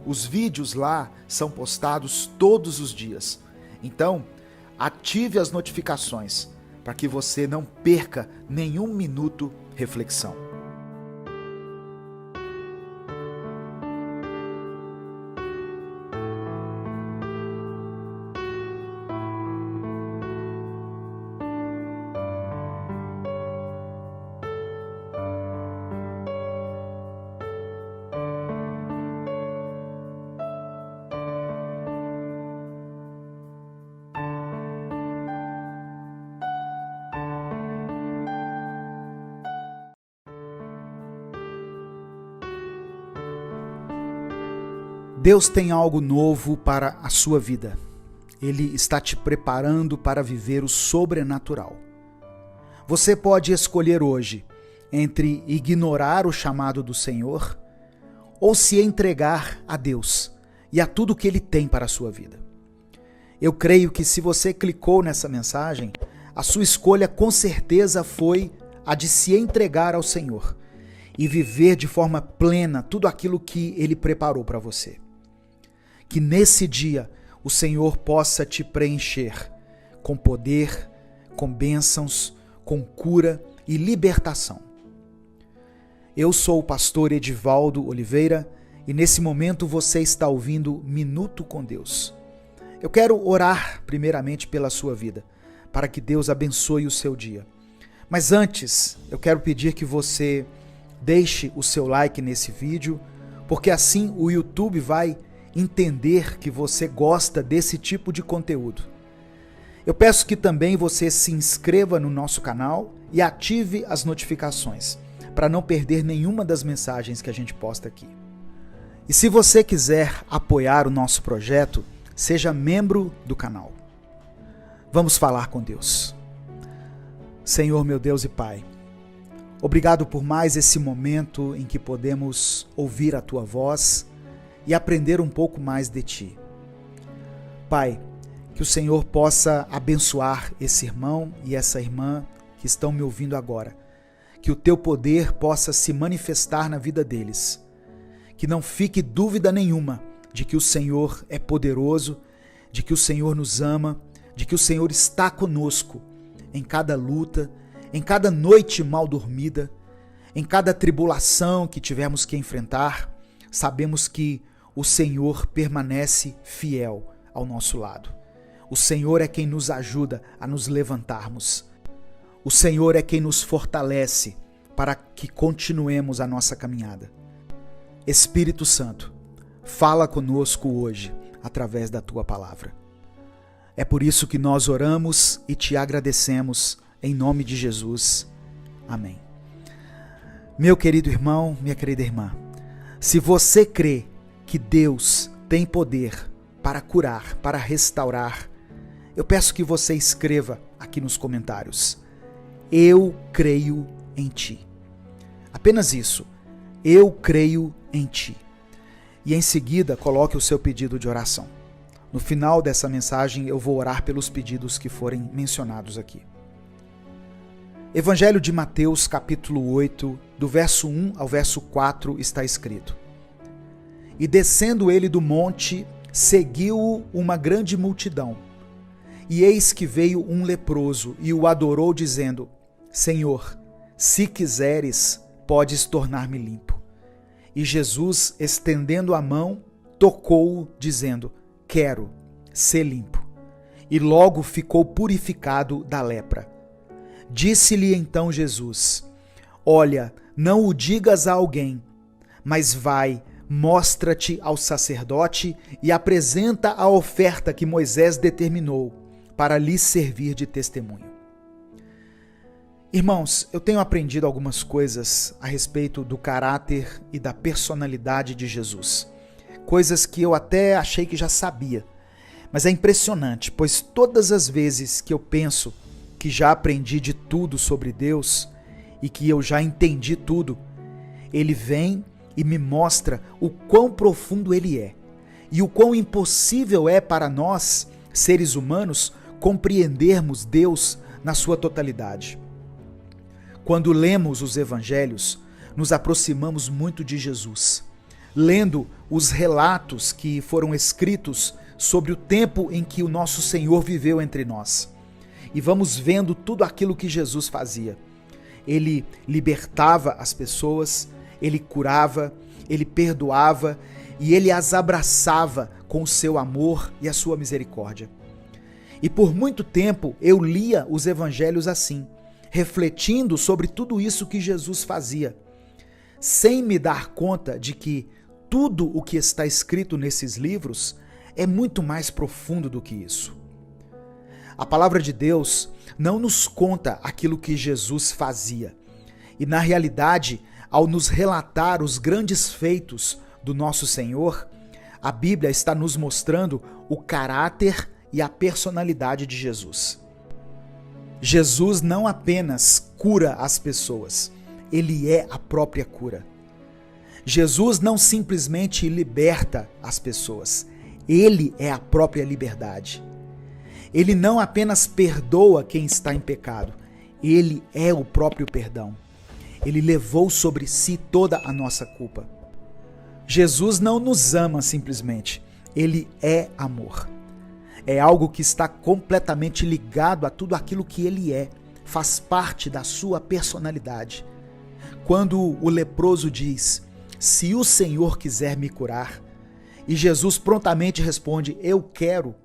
Os vídeos lá são postados todos os dias. Então, ative as notificações para que você não perca nenhum minuto reflexão. Deus tem algo novo para a sua vida. Ele está te preparando para viver o sobrenatural. Você pode escolher hoje entre ignorar o chamado do Senhor ou se entregar a Deus e a tudo que Ele tem para a sua vida. Eu creio que se você clicou nessa mensagem, a sua escolha com certeza foi a de se entregar ao Senhor e viver de forma plena tudo aquilo que Ele preparou para você. Que nesse dia o Senhor possa te preencher com poder, com bênçãos, com cura e libertação. Eu sou o pastor Edivaldo Oliveira e nesse momento você está ouvindo Minuto com Deus. Eu quero orar primeiramente pela sua vida, para que Deus abençoe o seu dia. Mas antes, eu quero pedir que você deixe o seu like nesse vídeo, porque assim o YouTube vai entender que você gosta desse tipo de conteúdo. Eu peço que também você se inscreva no nosso canal e ative as notificações, para não perder nenhuma das mensagens que a gente posta aqui. E se você quiser apoiar o nosso projeto, seja membro do canal. Vamos falar com Deus. Senhor, meu Deus e Pai, obrigado por mais esse momento em que podemos ouvir a Tua voz e aprender um pouco mais de Ti. Pai, que o Senhor possa abençoar esse irmão e essa irmã que estão me ouvindo agora. Que o Teu poder possa se manifestar na vida deles. Que não fique dúvida nenhuma de que o Senhor é poderoso, de que o Senhor nos ama, de que o Senhor está conosco em cada luta, em cada noite mal dormida, em cada tribulação que tivermos que enfrentar. Sabemos que o Senhor permanece fiel ao nosso lado. O Senhor é quem nos ajuda a nos levantarmos. O Senhor é quem nos fortalece para que continuemos a nossa caminhada. Espírito Santo, fala conosco hoje através da Tua palavra. É por isso que nós oramos e Te agradecemos em nome de Jesus. Amém. Meu querido irmão, minha querida irmã, se você crê que Deus tem poder para curar, para restaurar, eu peço que você escreva aqui nos comentários: eu creio em Ti. Apenas isso. Eu creio em Ti. E em seguida, coloque o seu pedido de oração. No final dessa mensagem, eu vou orar pelos pedidos que forem mencionados aqui. Evangelho de Mateus, capítulo 8, do verso 1 ao verso 4, está escrito: E descendo ele do monte, seguiu-o uma grande multidão. E eis que veio um leproso e o adorou, dizendo: Senhor, se quiseres, podes tornar-me limpo. E Jesus, estendendo a mão, tocou-o, dizendo: Quero, ser limpo. E logo ficou purificado da lepra. Disse-lhe então Jesus: Olha, não o digas a alguém, mas vai, mostra-te ao sacerdote e apresenta a oferta que Moisés determinou, para lhe servir de testemunho. Irmãos, eu tenho aprendido algumas coisas a respeito do caráter e da personalidade de Jesus. Coisas que eu até achei que já sabia. Mas é impressionante, pois todas as vezes que eu penso que já aprendi de tudo sobre Deus e que eu já entendi tudo, Ele vem e me mostra o quão profundo Ele é e o quão impossível é para nós, seres humanos, compreendermos Deus na sua totalidade. Quando lemos os evangelhos, nos aproximamos muito de Jesus. Lendo os relatos que foram escritos sobre o tempo em que o nosso Senhor viveu entre nós. E vamos vendo tudo aquilo que Jesus fazia. Ele libertava as pessoas, ele curava, ele perdoava e ele as abraçava com o seu amor e a sua misericórdia. E por muito tempo eu lia os evangelhos assim, refletindo sobre tudo isso que Jesus fazia, sem me dar conta de que tudo o que está escrito nesses livros é muito mais profundo do que isso. A palavra de Deus não nos conta aquilo que Jesus fazia. E na realidade, ao nos relatar os grandes feitos do nosso Senhor, a Bíblia está nos mostrando o caráter e a personalidade de Jesus. Jesus não apenas cura as pessoas, ele é a própria cura. Jesus não simplesmente liberta as pessoas, ele é a própria liberdade. Ele não apenas perdoa quem está em pecado, ele é o próprio perdão. Ele levou sobre si toda a nossa culpa. Jesus não nos ama simplesmente, ele é amor. É algo que está completamente ligado a tudo aquilo que ele é, faz parte da sua personalidade. Quando o leproso diz: se o Senhor quiser me curar, e Jesus prontamente responde: eu quero,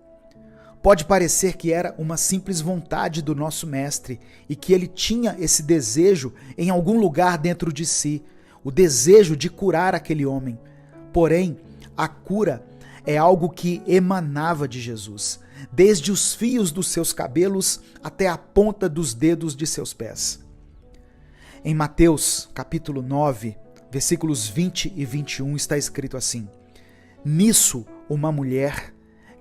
Pode parecer que era uma simples vontade do nosso mestre e que ele tinha esse desejo em algum lugar dentro de si, o desejo de curar aquele homem. Porém, a cura é algo que emanava de Jesus, desde os fios dos seus cabelos até a ponta dos dedos de seus pés. Em Mateus, capítulo 9, versículos 20 e 21, está escrito assim: Nisso, uma mulher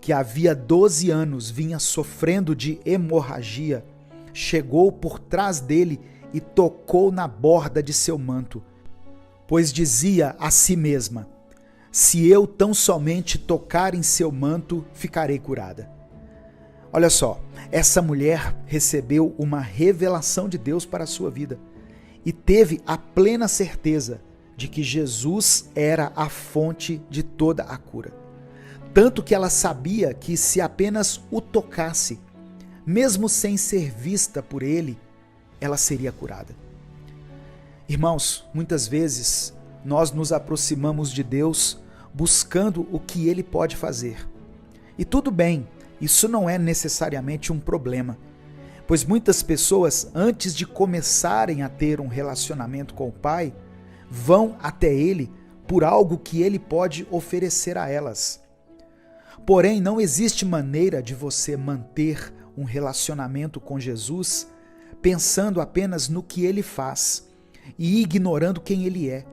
que havia 12 anos vinha sofrendo de hemorragia, chegou por trás dele e tocou na borda de seu manto, pois dizia a si mesma: se eu tão somente tocar em seu manto, ficarei curada. Olha só, essa mulher recebeu uma revelação de Deus para a sua vida e teve a plena certeza de que Jesus era a fonte de toda a cura. Tanto que ela sabia que se apenas o tocasse, mesmo sem ser vista por ele, ela seria curada. Irmãos, muitas vezes nós nos aproximamos de Deus buscando o que ele pode fazer. E tudo bem, isso não é necessariamente um problema, pois muitas pessoas, antes de começarem a ter um relacionamento com o Pai, vão até ele por algo que ele pode oferecer a elas. Porém, não existe maneira de você manter um relacionamento com Jesus pensando apenas no que ele faz e ignorando quem ele é.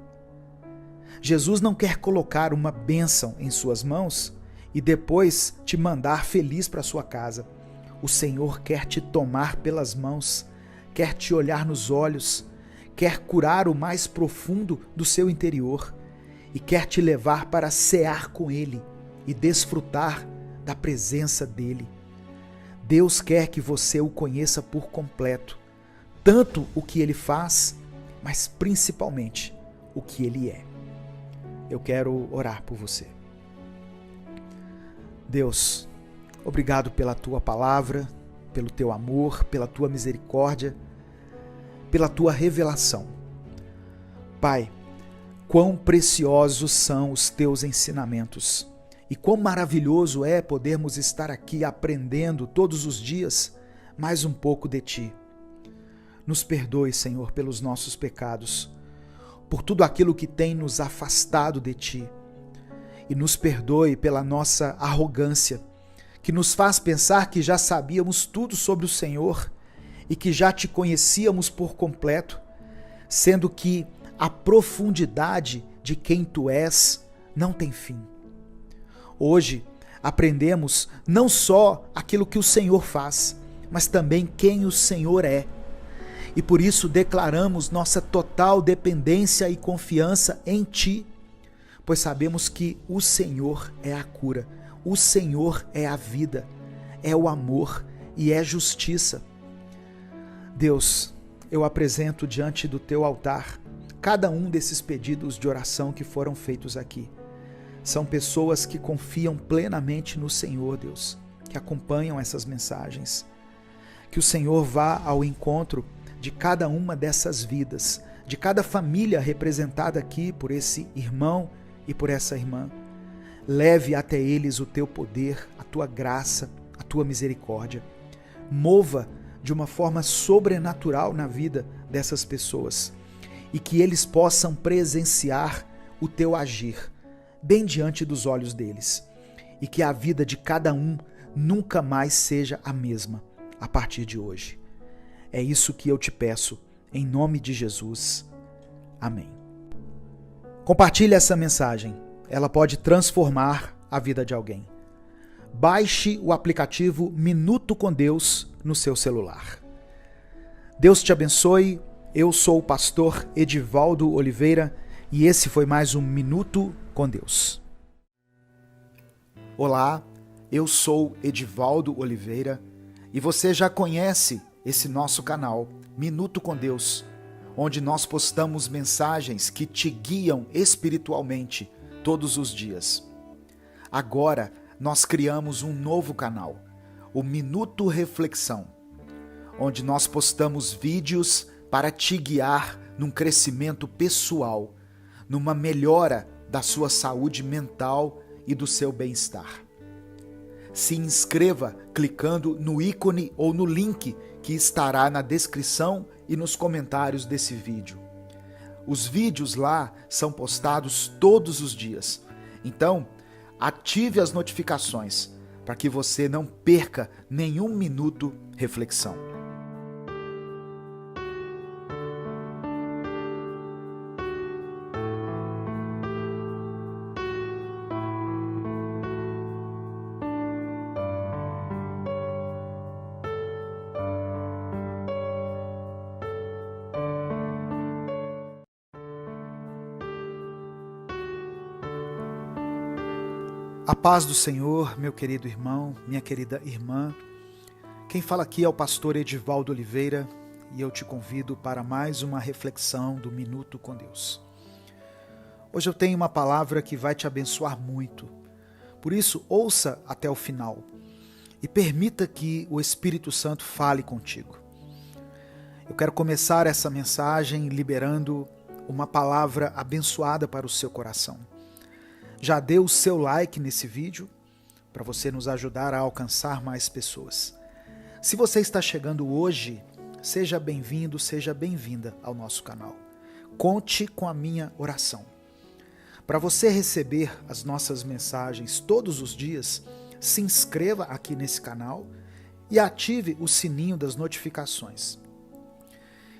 Jesus não quer colocar uma bênção em suas mãos e depois te mandar feliz para sua casa. O Senhor quer te tomar pelas mãos, quer te olhar nos olhos, quer curar o mais profundo do seu interior e quer te levar para cear com ele e desfrutar da presença dele. Deus quer que você o conheça por completo, tanto o que ele faz, mas principalmente o que ele é. Eu quero orar por você. Deus, obrigado pela tua palavra, pelo teu amor, pela tua misericórdia, pela tua revelação. Pai, quão preciosos são os teus ensinamentos e quão maravilhoso é podermos estar aqui aprendendo todos os dias mais um pouco de ti. Nos perdoe, Senhor, pelos nossos pecados, por tudo aquilo que tem nos afastado de ti, e nos perdoe pela nossa arrogância, que nos faz pensar que já sabíamos tudo sobre o Senhor e que já te conhecíamos por completo, sendo que a profundidade de quem tu és não tem fim. Hoje aprendemos não só aquilo que o Senhor faz, mas também quem o Senhor é. E por isso declaramos nossa total dependência e confiança em ti, pois sabemos que o Senhor é a cura, o Senhor é a vida, é o amor e é justiça. Deus, eu apresento diante do teu altar cada um desses pedidos de oração que foram feitos aqui. São pessoas que confiam plenamente no Senhor, Deus, que acompanham essas mensagens. Que o Senhor vá ao encontro de cada uma dessas vidas, de cada família representada aqui por esse irmão e por essa irmã. Leve até eles o teu poder, a tua graça, a tua misericórdia. Mova de uma forma sobrenatural na vida dessas pessoas e que eles possam presenciar o teu agir bem diante dos olhos deles e que a vida de cada um nunca mais seja a mesma a partir de hoje. É isso que eu te peço, em nome de Jesus. Amém. Compartilhe essa mensagem, ela pode transformar a vida de alguém. Baixe o aplicativo Minuto com Deus no seu celular. Deus te abençoe, eu sou o pastor Edivaldo Oliveira e esse foi mais um Minuto com Deus. Olá, eu sou Edivaldo Oliveira e você já conhece esse nosso canal, Minuto com Deus, onde nós postamos mensagens que te guiam espiritualmente todos os dias. Agora, nós criamos um novo canal, o Minuto Reflexão, onde nós postamos vídeos para te guiar num crescimento pessoal, numa melhora da sua saúde mental e do seu bem-estar. Se inscreva clicando no ícone ou no link que estará na descrição e nos comentários desse vídeo. Os vídeos lá são postados todos os dias. Então, ative as notificações para que você não perca nenhum minuto reflexão. A paz do Senhor, meu querido irmão, minha querida irmã. Quem fala aqui é o pastor Edivaldo Oliveira e eu te convido para mais uma reflexão do Minuto com Deus. Hoje eu tenho uma palavra que vai te abençoar muito. Por isso, ouça até o final e permita que o Espírito Santo fale contigo. Eu quero começar essa mensagem liberando uma palavra abençoada para o seu coração. Já dê o seu like nesse vídeo para você nos ajudar a alcançar mais pessoas. Se você está chegando hoje, seja bem-vindo, seja bem-vinda ao nosso canal. Conte com a minha oração. Para você receber as nossas mensagens todos os dias, se inscreva aqui nesse canal e ative o sininho das notificações.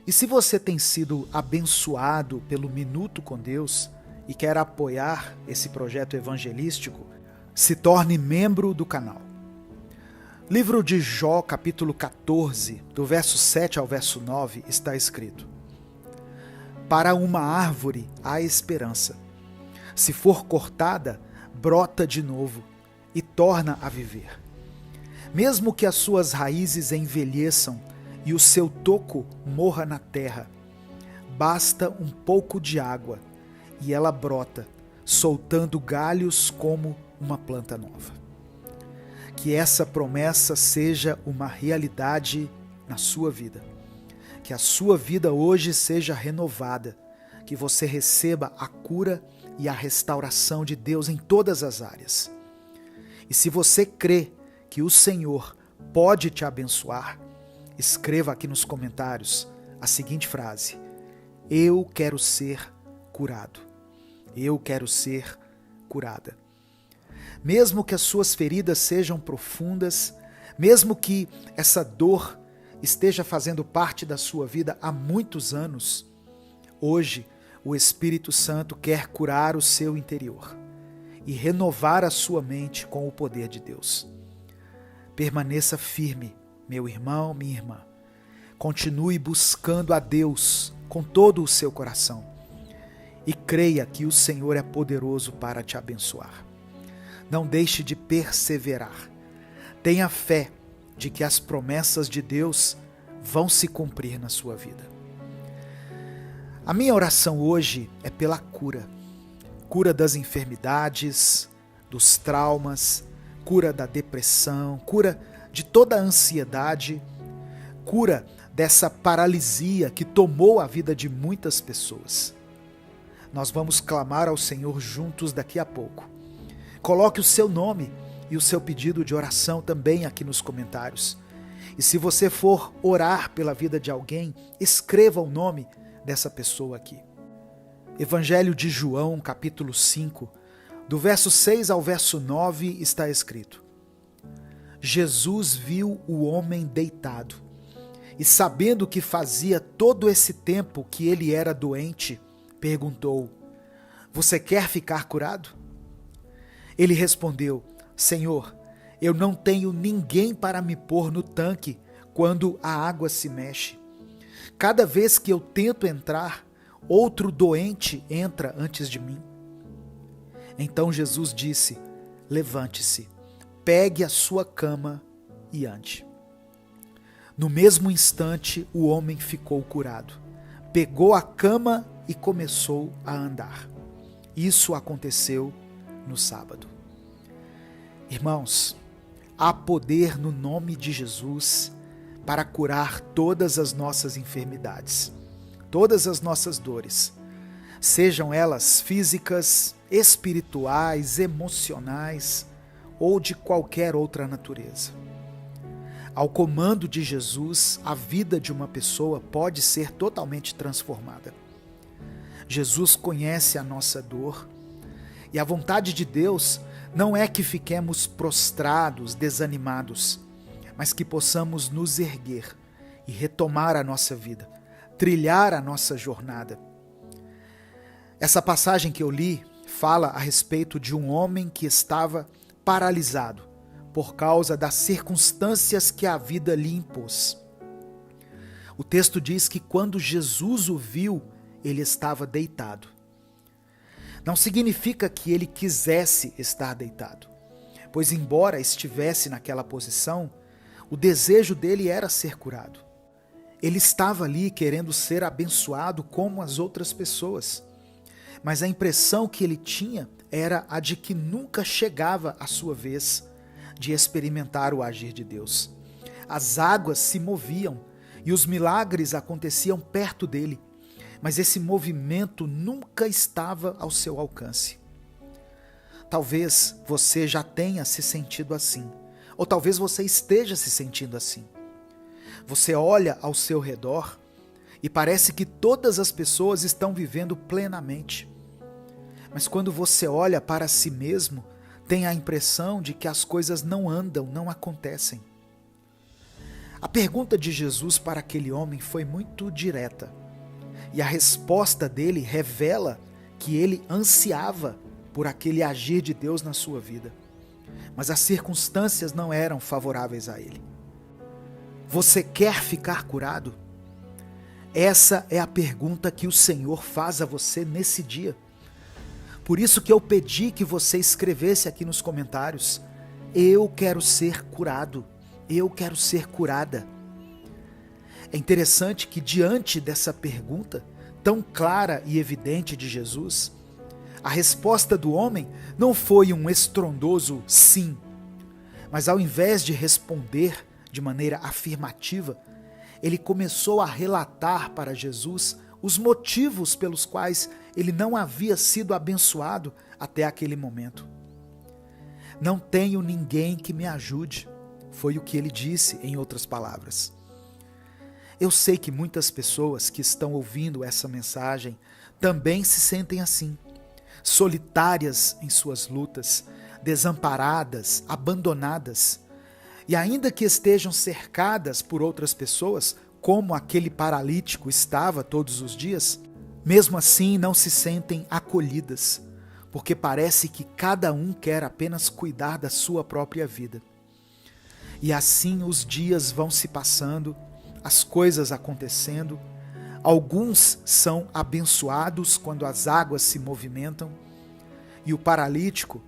E se você tem sido abençoado pelo Minuto com Deus e quer apoiar esse projeto evangelístico, se torne membro do canal. Livro de Jó, capítulo 14, do verso 7 ao verso 9, está escrito: Para uma árvore há esperança. Se for cortada, brota de novo e torna a viver. Mesmo que as suas raízes envelheçam e o seu toco morra na terra, basta um pouco de água e ela brota, soltando galhos como uma planta nova. Que essa promessa seja uma realidade na sua vida. Que a sua vida hoje seja renovada. Que você receba a cura e a restauração de Deus em todas as áreas. E se você crê que o Senhor pode te abençoar, escreva aqui nos comentários a seguinte frase: Eu quero ser curado. Eu quero ser curada. Mesmo que as suas feridas sejam profundas, mesmo que essa dor esteja fazendo parte da sua vida há muitos anos, hoje o Espírito Santo quer curar o seu interior e renovar a sua mente com o poder de Deus. Permaneça firme, meu irmão, minha irmã. Continue buscando a Deus com todo o seu coração. E creia que o Senhor é poderoso para te abençoar. Não deixe de perseverar. Tenha fé de que as promessas de Deus vão se cumprir na sua vida. A minha oração hoje é pela cura. Cura das enfermidades, dos traumas, cura da depressão, cura de toda a ansiedade, cura dessa paralisia que tomou a vida de muitas pessoas. Nós vamos clamar ao Senhor juntos daqui a pouco. Coloque o seu nome e o seu pedido de oração também aqui nos comentários. E se você for orar pela vida de alguém, escreva o nome dessa pessoa aqui. Evangelho de João, capítulo 5, do verso 6 ao verso 9, está escrito: Jesus viu o homem deitado, e sabendo que fazia todo esse tempo que ele era doente, perguntou: Você quer ficar curado? Ele respondeu: Senhor, eu não tenho ninguém para me pôr no tanque quando a água se mexe. Cada vez que eu tento entrar, outro doente entra antes de mim. Então Jesus disse: Levante-se, pegue a sua cama e ande. No mesmo instante, o homem ficou curado. Pegou a cama e começou a andar. Isso aconteceu no sábado. Irmãos, há poder no nome de Jesus para curar todas as nossas enfermidades, todas as nossas dores, sejam elas físicas, espirituais, emocionais ou de qualquer outra natureza. Ao comando de Jesus, a vida de uma pessoa pode ser totalmente transformada. Jesus conhece a nossa dor e a vontade de Deus não é que fiquemos prostrados, desanimados, mas que possamos nos erguer e retomar a nossa vida, trilhar a nossa jornada. Essa passagem que eu li fala a respeito de um homem que estava paralisado por causa das circunstâncias que a vida lhe impôs. O texto diz que quando Jesus o viu, ele estava deitado. Não significa que ele quisesse estar deitado, pois embora estivesse naquela posição, o desejo dele era ser curado. Ele estava ali querendo ser abençoado como as outras pessoas, mas a impressão que ele tinha era a de que nunca chegava a sua vez de experimentar o agir de Deus. As águas se moviam e os milagres aconteciam perto dele, mas esse movimento nunca estava ao seu alcance. Talvez você já tenha se sentido assim, ou talvez você esteja se sentindo assim. Você olha ao seu redor e parece que todas as pessoas estão vivendo plenamente. Mas quando você olha para si mesmo, tem a impressão de que as coisas não andam, não acontecem. A pergunta de Jesus para aquele homem foi muito direta. E a resposta dele revela que ele ansiava por aquele agir de Deus na sua vida. Mas as circunstâncias não eram favoráveis a ele. Você quer ficar curado? Essa é a pergunta que o Senhor faz a você nesse dia. Por isso que eu pedi que você escrevesse aqui nos comentários: eu quero ser curado, eu quero ser curada. É interessante que diante dessa pergunta tão clara e evidente de Jesus, a resposta do homem não foi um estrondoso sim, mas ao invés de responder de maneira afirmativa, ele começou a relatar para Jesus os motivos pelos quais ele não havia sido abençoado até aquele momento. Não tenho ninguém que me ajude, foi o que ele disse em outras palavras. Eu sei que muitas pessoas que estão ouvindo essa mensagem também se sentem assim, solitárias em suas lutas, desamparadas, abandonadas, e ainda que estejam cercadas por outras pessoas, como aquele paralítico estava todos os dias, mesmo assim não se sentem acolhidas, porque parece que cada um quer apenas cuidar da sua própria vida. E assim os dias vão se passando, as coisas acontecendo, alguns são abençoados quando as águas se movimentam, e o paralítico,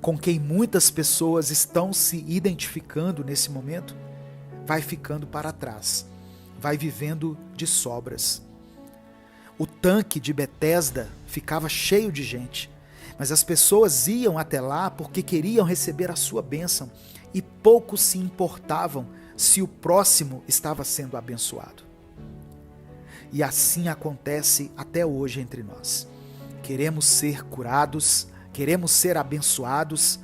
com quem muitas pessoas estão se identificando nesse momento, vai ficando para trás, vai vivendo de sobras. O tanque de Betesda ficava cheio de gente, mas as pessoas iam até lá porque queriam receber a sua bênção e poucos se importavam se o próximo estava sendo abençoado. E assim acontece até hoje entre nós. Queremos ser curados, queremos ser abençoados,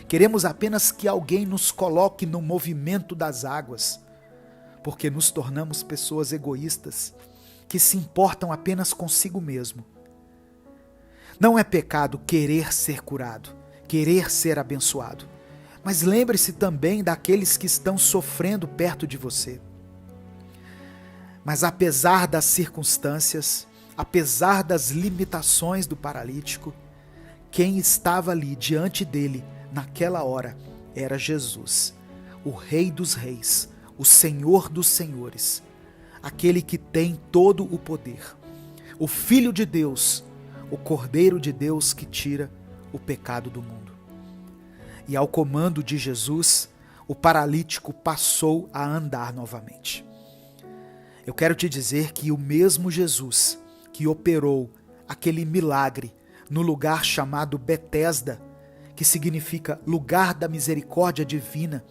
queremos apenas que alguém nos coloque no movimento das águas, porque nos tornamos pessoas egoístas, que se importam apenas consigo mesmo. Não é pecado querer ser curado, querer ser abençoado, mas lembre-se também daqueles que estão sofrendo perto de você. Mas apesar das circunstâncias, apesar das limitações do paralítico, quem estava ali diante dele naquela hora era Jesus, o Rei dos Reis, o Senhor dos Senhores, aquele que tem todo o poder, o Filho de Deus, o Cordeiro de Deus que tira o pecado do mundo. E ao comando de Jesus, o paralítico passou a andar novamente. Eu quero te dizer que o mesmo Jesus que operou aquele milagre no lugar chamado Betesda, que significa lugar da misericórdia divina,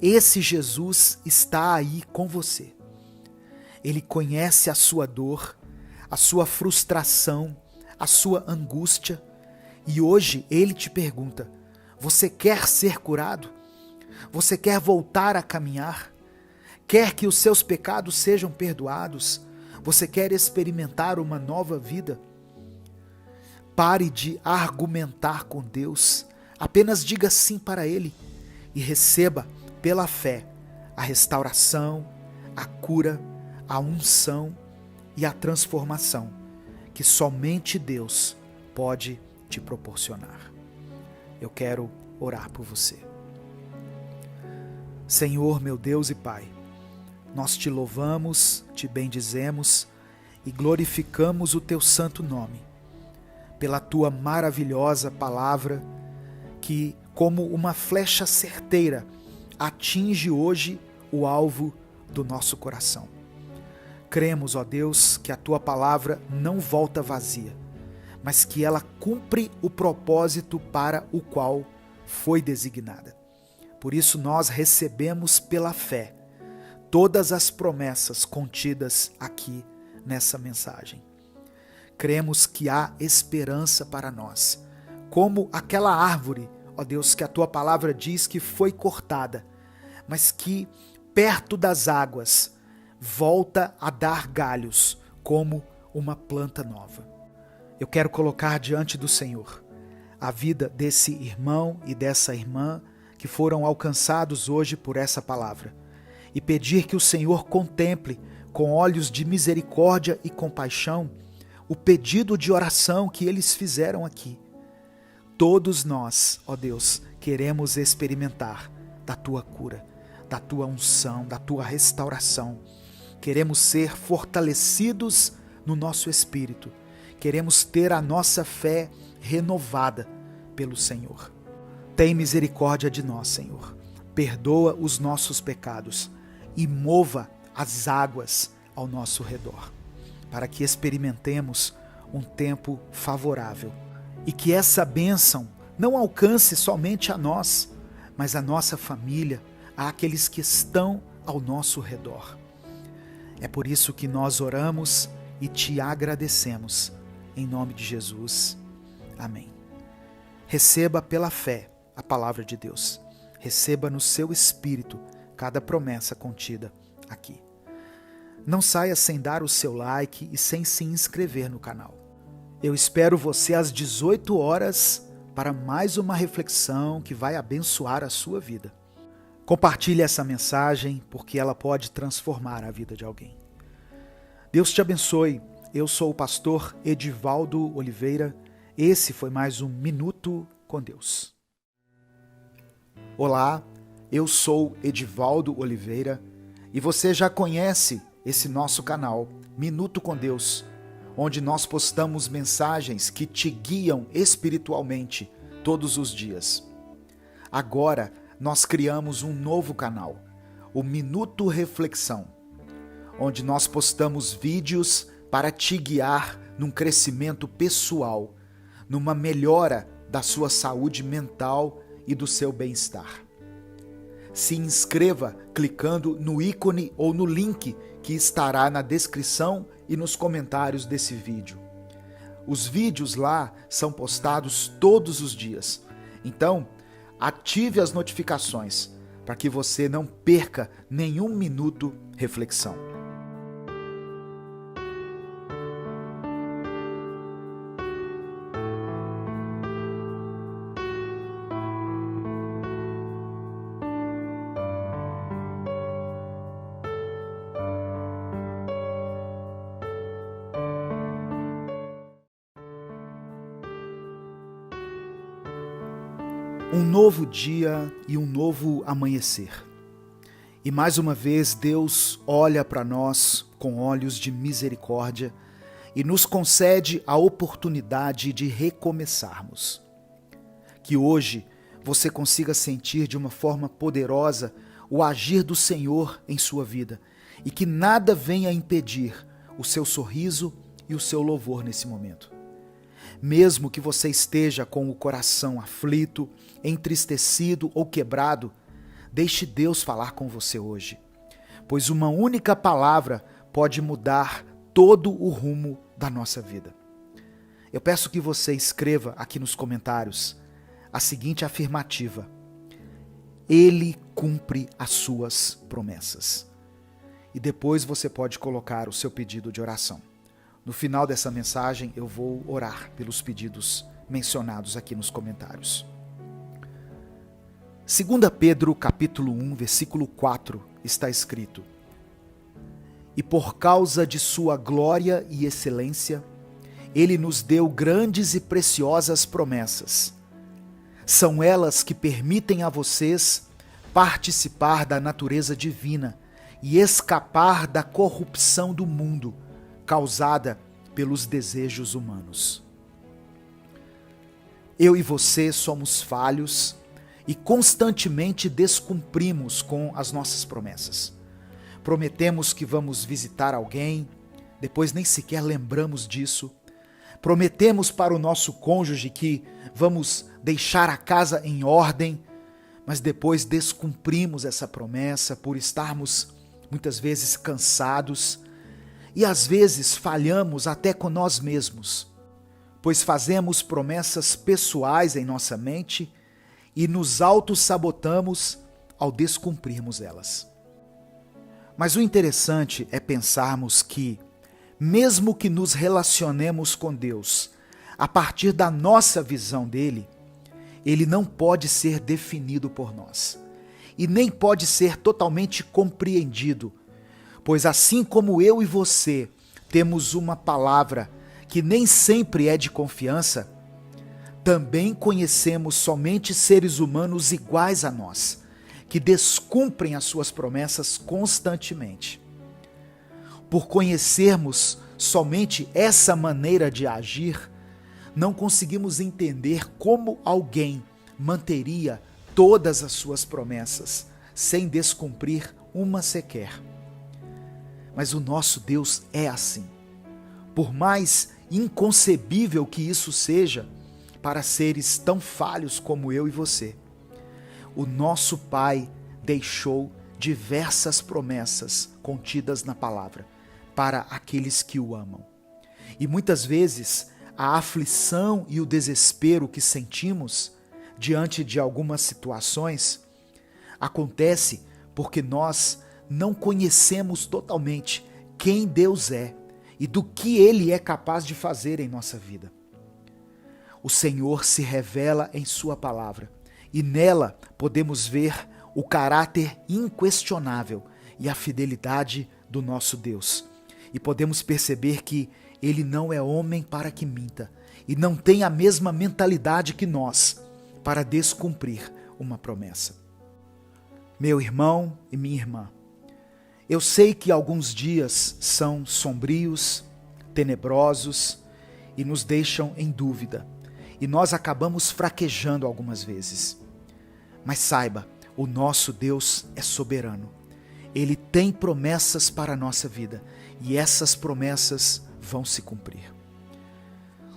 esse Jesus está aí com você. Ele conhece a sua dor, a sua frustração, a sua angústia, e hoje ele te pergunta: Você quer ser curado? Você quer voltar a caminhar? Quer que os seus pecados sejam perdoados? Você quer experimentar uma nova vida? Pare de argumentar com Deus. Apenas diga sim para Ele e receba pela fé a restauração, a cura, a unção e a transformação que somente Deus pode te proporcionar. Eu quero orar por você. Senhor, meu Deus e Pai, nós te louvamos, te bendizemos e glorificamos o teu santo nome, pela tua maravilhosa palavra que, como uma flecha certeira, atinge hoje o alvo do nosso coração. Cremos, ó Deus, que a tua palavra não volta vazia, mas que ela cumpre o propósito para o qual foi designada. Por isso nós recebemos pela fé todas as promessas contidas aqui nessa mensagem. Cremos que há esperança para nós, como aquela árvore, ó Deus, que a tua palavra diz que foi cortada, mas que perto das águas volta a dar galhos como uma planta nova. Eu quero colocar diante do Senhor a vida desse irmão e dessa irmã que foram alcançados hoje por essa palavra e pedir que o Senhor contemple com olhos de misericórdia e compaixão o pedido de oração que eles fizeram aqui. Todos nós, ó Deus, queremos experimentar da tua cura, da tua unção, da tua restauração. Queremos ser fortalecidos no nosso espírito. Queremos ter a nossa fé renovada pelo Senhor. Tem misericórdia de nós, Senhor. Perdoa os nossos pecados e mova as águas ao nosso redor, para que experimentemos um tempo favorável e que essa bênção não alcance somente a nós, mas a nossa família, àqueles que estão ao nosso redor. É por isso que nós oramos e te agradecemos, em nome de Jesus. Amém. Receba pela fé a palavra de Deus. Receba no seu espírito cada promessa contida aqui. Não saia sem dar o seu like e sem se inscrever no canal. Eu espero você às 18 horas para mais uma reflexão que vai abençoar a sua vida. Compartilhe essa mensagem porque ela pode transformar a vida de alguém. Deus te abençoe. Eu sou o pastor Edivaldo Oliveira. Esse foi mais um Minuto com Deus. Olá, eu sou Edivaldo Oliveira e você já conhece esse nosso canal, Minuto com Deus, onde nós postamos mensagens que te guiam espiritualmente todos os dias. Agora, nós criamos um novo canal, o Minuto Reflexão, onde nós postamos vídeos para te guiar num crescimento pessoal, numa melhora da sua saúde mental e do seu bem-estar. Se inscreva clicando no ícone ou no link que estará na descrição e nos comentários desse vídeo. Os vídeos lá são postados todos os dias, então ative as notificações para que você não perca nenhum minuto reflexão. Um novo dia e um novo amanhecer. E mais uma vez Deus olha para nós com olhos de misericórdia e nos concede a oportunidade de recomeçarmos. Que hoje você consiga sentir de uma forma poderosa o agir do Senhor em sua vida e que nada venha impedir o seu sorriso e o seu louvor nesse momento. Mesmo que você esteja com o coração aflito, entristecido ou quebrado, deixe Deus falar com você hoje, pois uma única palavra pode mudar todo o rumo da nossa vida. Eu peço que você escreva aqui nos comentários a seguinte afirmativa: Ele cumpre as suas promessas. E depois você pode colocar o seu pedido de oração. No final dessa mensagem eu vou orar pelos pedidos mencionados aqui nos comentários. 2 Pedro capítulo 1, versículo 4, está escrito: E por causa de sua glória e excelência, Ele nos deu grandes e preciosas promessas. São elas que permitem a vocês participar da natureza divina e escapar da corrupção do mundo causada pelos desejos humanos. Eu e você somos falhos e constantemente descumprimos com as nossas promessas. Prometemos que vamos visitar alguém, depois nem sequer lembramos disso. Prometemos para o nosso cônjuge que vamos deixar a casa em ordem, mas depois descumprimos essa promessa por estarmos muitas vezes cansados e às vezes falhamos até com nós mesmos, pois fazemos promessas pessoais em nossa mente e nos auto-sabotamos ao descumprirmos elas. Mas o interessante é pensarmos que, mesmo que nos relacionemos com Deus a partir da nossa visão dele, ele não pode ser definido por nós e nem pode ser totalmente compreendido, pois assim como eu e você temos uma palavra que nem sempre é de confiança, também conhecemos somente seres humanos iguais a nós, que descumprem as suas promessas constantemente. Por conhecermos somente essa maneira de agir, não conseguimos entender como alguém manteria todas as suas promessas sem descumprir uma sequer. Mas o nosso Deus é assim. Por mais inconcebível que isso seja para seres tão falhos como eu e você, o nosso Pai deixou diversas promessas contidas na palavra para aqueles que o amam. E muitas vezes a aflição e o desespero que sentimos diante de algumas situações acontece porque nós não conhecemos totalmente quem Deus é e do que Ele é capaz de fazer em nossa vida. O Senhor se revela em sua palavra e nela podemos ver o caráter inquestionável e a fidelidade do nosso Deus. E podemos perceber que Ele não é homem para que minta e não tem a mesma mentalidade que nós para descumprir uma promessa. Meu irmão e minha irmã, eu sei que alguns dias são sombrios, tenebrosos e nos deixam em dúvida. E nós acabamos fraquejando algumas vezes. Mas saiba, o nosso Deus é soberano. Ele tem promessas para a nossa vida e essas promessas vão se cumprir.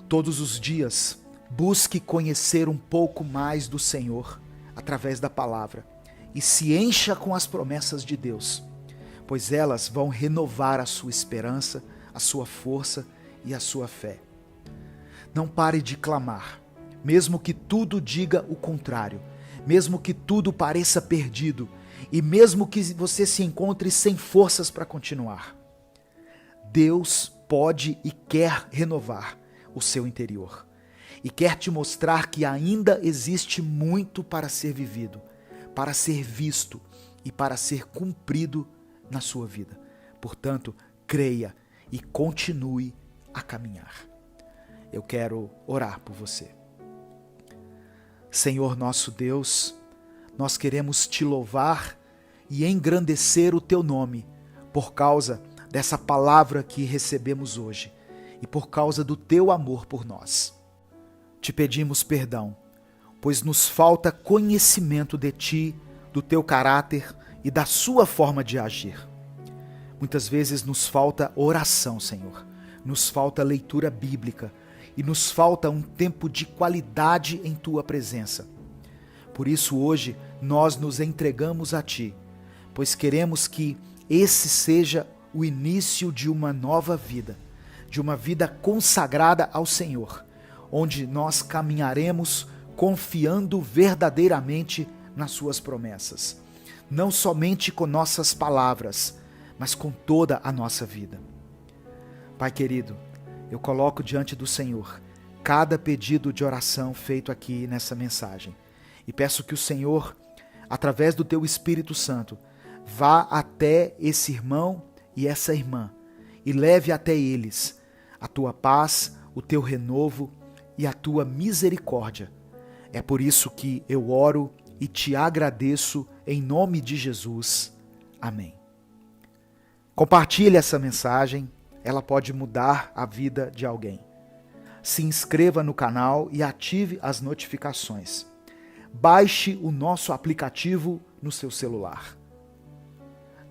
Todos os dias, busque conhecer um pouco mais do Senhor através da palavra e se encha com as promessas de Deus, pois elas vão renovar a sua esperança, a sua força e a sua fé. Não pare de clamar, mesmo que tudo diga o contrário, mesmo que tudo pareça perdido e mesmo que você se encontre sem forças para continuar. Deus pode e quer renovar o seu interior e quer te mostrar que ainda existe muito para ser vivido, para ser visto e para ser cumprido na sua vida. Portanto, creia e continue a caminhar. Eu quero orar por você. Senhor nosso Deus, nós queremos te louvar e engrandecer o teu nome por causa dessa palavra que recebemos hoje e por causa do teu amor por nós. Te pedimos perdão, pois nos falta conhecimento de ti, do teu caráter e da sua forma de agir. Muitas vezes nos falta oração, Senhor, nos falta leitura bíblica e nos falta um tempo de qualidade em tua presença. Por isso hoje nós nos entregamos a ti, pois queremos que esse seja o início de uma nova vida, de uma vida consagrada ao Senhor, onde nós caminharemos confiando verdadeiramente nas suas promessas, não somente com nossas palavras, mas com toda a nossa vida. Pai querido, eu coloco diante do Senhor cada pedido de oração feito aqui nessa mensagem e peço que o Senhor, através do teu Espírito Santo, vá até esse irmão e essa irmã e leve até eles a tua paz, o teu renovo e a tua misericórdia. É por isso que eu oro e te agradeço em nome de Jesus. Amém. Compartilhe essa mensagem, ela pode mudar a vida de alguém. Se inscreva no canal e ative as notificações. Baixe o nosso aplicativo no seu celular.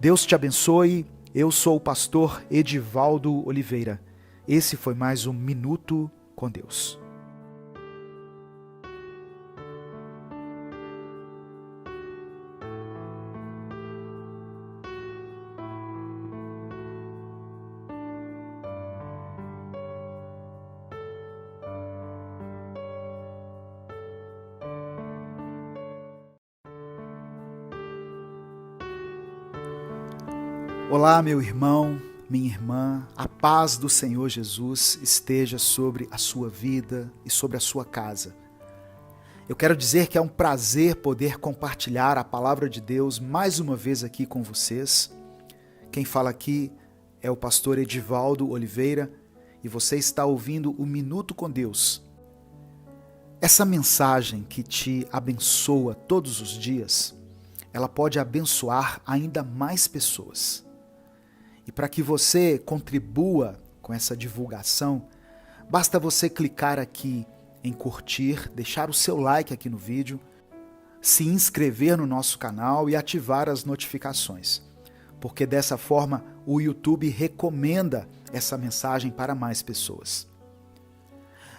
Deus te abençoe. Eu sou o pastor Edivaldo Oliveira. Esse foi mais um Minuto com Deus. Olá, meu irmão, minha irmã, a paz do Senhor Jesus esteja sobre a sua vida e sobre a sua casa. Eu quero dizer que é um prazer poder compartilhar a palavra de Deus mais uma vez aqui com vocês. Quem fala aqui é o pastor Edivaldo Oliveira e você está ouvindo o Minuto com Deus. Essa mensagem que te abençoa todos os dias, ela pode abençoar ainda mais pessoas. E para que você contribua com essa divulgação, basta você clicar aqui em curtir, deixar o seu like aqui no vídeo, se inscrever no nosso canal e ativar as notificações, porque dessa forma o YouTube recomenda essa mensagem para mais pessoas.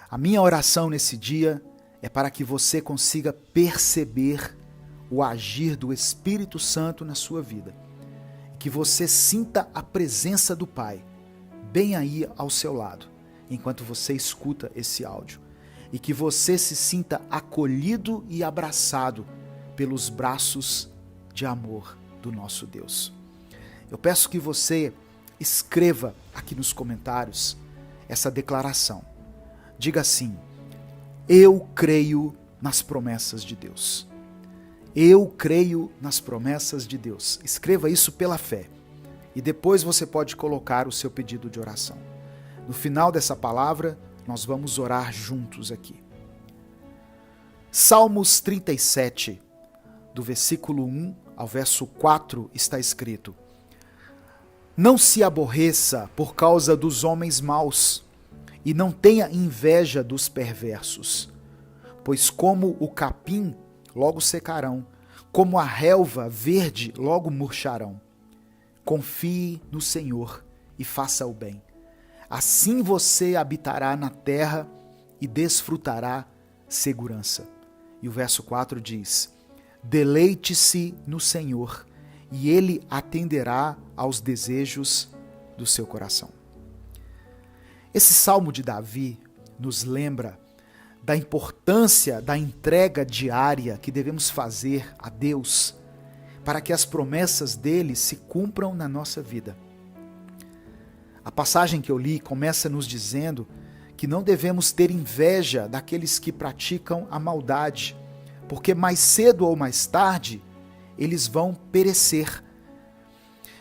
A minha oração nesse dia é para que você consiga perceber o agir do Espírito Santo na sua vida. Que você sinta a presença do Pai bem aí ao seu lado, enquanto você escuta esse áudio. E que você se sinta acolhido e abraçado pelos braços de amor do nosso Deus. Eu peço que você escreva aqui nos comentários essa declaração. Diga assim: eu creio nas promessas de Deus. Eu creio nas promessas de Deus. Escreva isso pela fé. E depois você pode colocar o seu pedido de oração. No final dessa palavra, nós vamos orar juntos aqui. Salmos 37, do versículo 1 ao verso 4, está escrito: não se aborreça por causa dos homens maus, e não tenha inveja dos perversos, pois como o capim logo secarão, como a relva verde logo murcharão. Confie no Senhor e faça o bem. Assim você habitará na terra e desfrutará segurança. E o verso 4 diz: deleite-se no Senhor e Ele atenderá aos desejos do seu coração. Esse salmo de Davi nos lembra da importância da entrega diária que devemos fazer a Deus para que as promessas dele se cumpram na nossa vida. A passagem que eu li começa nos dizendo que não devemos ter inveja daqueles que praticam a maldade, porque mais cedo ou mais tarde eles vão perecer.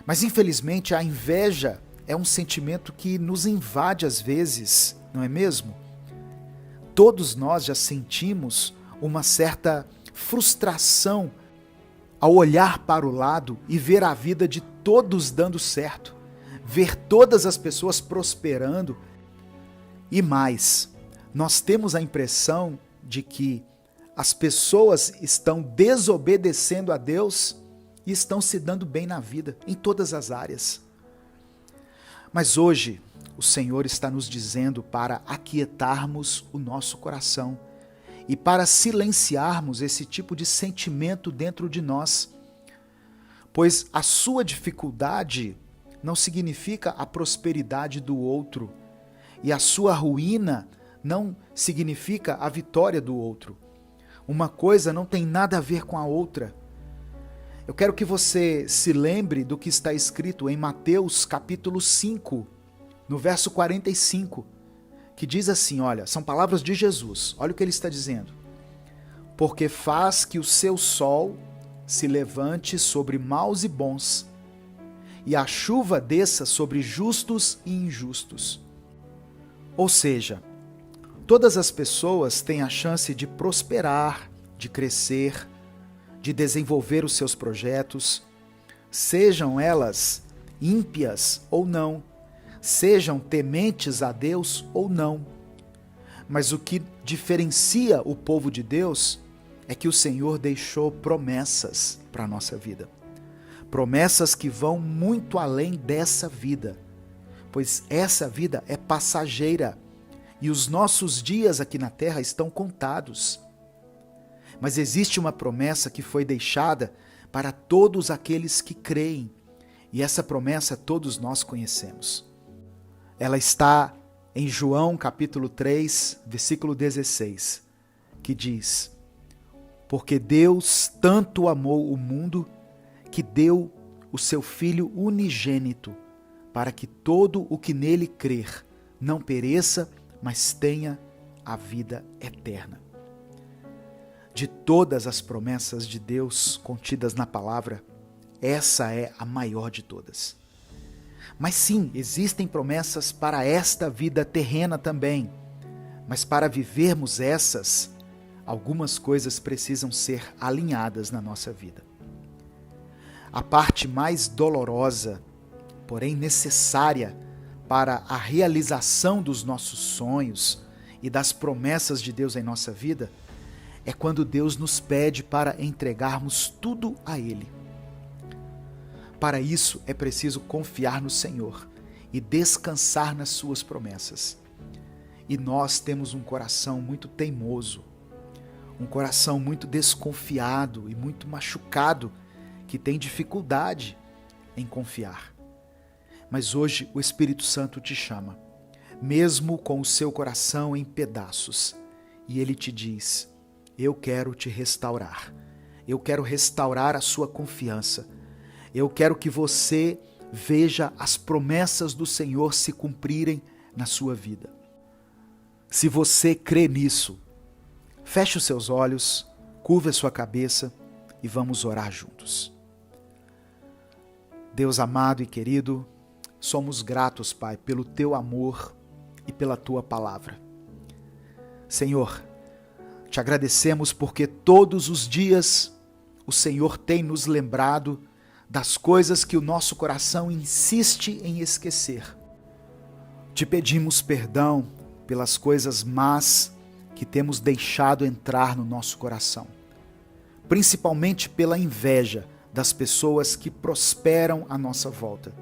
Mas infelizmente a inveja é um sentimento que nos invade às vezes, não é mesmo? Todos nós já sentimos uma certa frustração ao olhar para o lado e ver a vida de todos dando certo, ver todas as pessoas prosperando. E mais, nós temos a impressão de que as pessoas estão desobedecendo a Deus e estão se dando bem na vida, em todas as áreas. Mas hoje, o Senhor está nos dizendo para aquietarmos o nosso coração e para silenciarmos esse tipo de sentimento dentro de nós, pois a sua dificuldade não significa a prosperidade do outro e a sua ruína não significa a vitória do outro. Uma coisa não tem nada a ver com a outra. Eu quero que você se lembre do que está escrito em Mateus capítulo 5, no verso 45, que diz assim, olha, são palavras de Jesus, olha o que ele está dizendo. Porque faz que o seu sol se levante sobre maus e bons, e a chuva desça sobre justos e injustos. Ou seja, todas as pessoas têm a chance de prosperar, de crescer, de desenvolver os seus projetos, sejam elas ímpias ou não, sejam tementes a Deus ou não. Mas o que diferencia o povo de Deus é que o Senhor deixou promessas para a nossa vida. Promessas que vão muito além dessa vida, pois essa vida é passageira e os nossos dias aqui na terra estão contados. Mas existe uma promessa que foi deixada para todos aqueles que creem, e essa promessa todos nós conhecemos. Ela está em João capítulo 3, versículo 16, que diz: Porque Deus tanto amou o mundo que deu o seu Filho unigênito, para que todo o que nele crer não pereça, mas tenha a vida eterna. De todas as promessas de Deus contidas na palavra, essa é a maior de todas. Mas sim, existem promessas para esta vida terrena também, mas para vivermos essas, algumas coisas precisam ser alinhadas na nossa vida. A parte mais dolorosa, porém necessária para a realização dos nossos sonhos e das promessas de Deus em nossa vida, é quando Deus nos pede para entregarmos tudo a Ele. Para isso é preciso confiar no Senhor e descansar nas suas promessas. E nós temos um coração muito teimoso, um coração muito desconfiado e muito machucado, que tem dificuldade em confiar. Mas hoje o Espírito Santo te chama, mesmo com o seu coração em pedaços, e ele te diz: eu quero te restaurar, eu quero restaurar a sua confiança, eu quero que você veja as promessas do Senhor se cumprirem na sua vida. Se você crê nisso, feche os seus olhos, curva a sua cabeça e vamos orar juntos. Deus amado e querido, somos gratos, Pai, pelo Teu amor e pela Tua palavra. Senhor, te agradecemos porque todos os dias o Senhor tem nos lembrado das coisas que o nosso coração insiste em esquecer. Te pedimos perdão pelas coisas más que temos deixado entrar no nosso coração, principalmente pela inveja das pessoas que prosperam à nossa volta.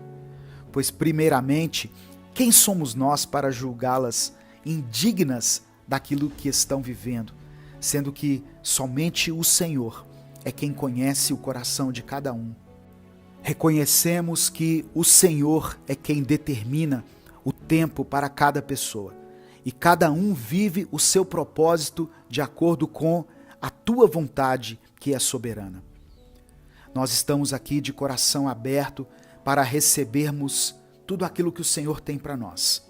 Pois, primeiramente, quem somos nós para julgá-las indignas daquilo que estão vivendo, sendo que somente o Senhor é quem conhece o coração de cada um. Reconhecemos que o Senhor é quem determina o tempo para cada pessoa, e cada um vive o seu propósito de acordo com a Tua vontade, que é soberana. Nós estamos aqui de coração aberto para recebermos tudo aquilo que o Senhor tem para nós,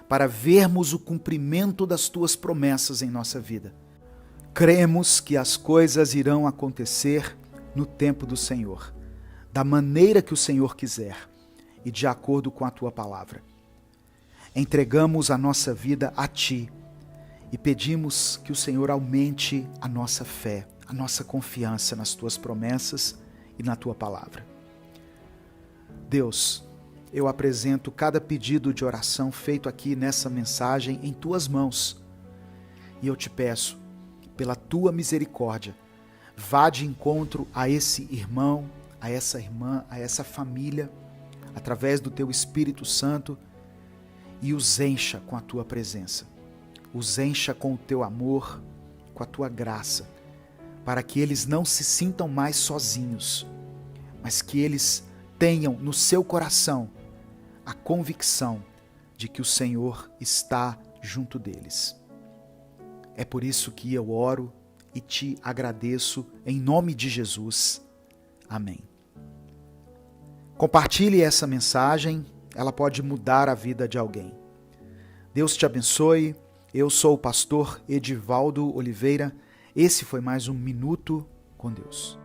para vermos o cumprimento das Tuas promessas em nossa vida. Cremos que as coisas irão acontecer no tempo do Senhor, da maneira que o Senhor quiser e de acordo com a Tua palavra. Entregamos a nossa vida a Ti e pedimos que o Senhor aumente a nossa fé, a nossa confiança nas Tuas promessas e na Tua palavra. Deus, eu apresento cada pedido de oração feito aqui nessa mensagem em Tuas mãos. E eu te peço, pela Tua misericórdia, vá de encontro a esse irmão, a essa irmã, a essa família, através do Teu Espírito Santo, e os encha com a Tua presença. Os encha com o Teu amor, com a Tua graça, para que eles não se sintam mais sozinhos, mas que eles tenham no seu coração a convicção de que o Senhor está junto deles. É por isso que eu oro e te agradeço em nome de Jesus. Amém. Compartilhe essa mensagem, ela pode mudar a vida de alguém. Deus te abençoe. Eu sou o pastor Edivaldo Oliveira. Esse foi mais um Minuto com Deus.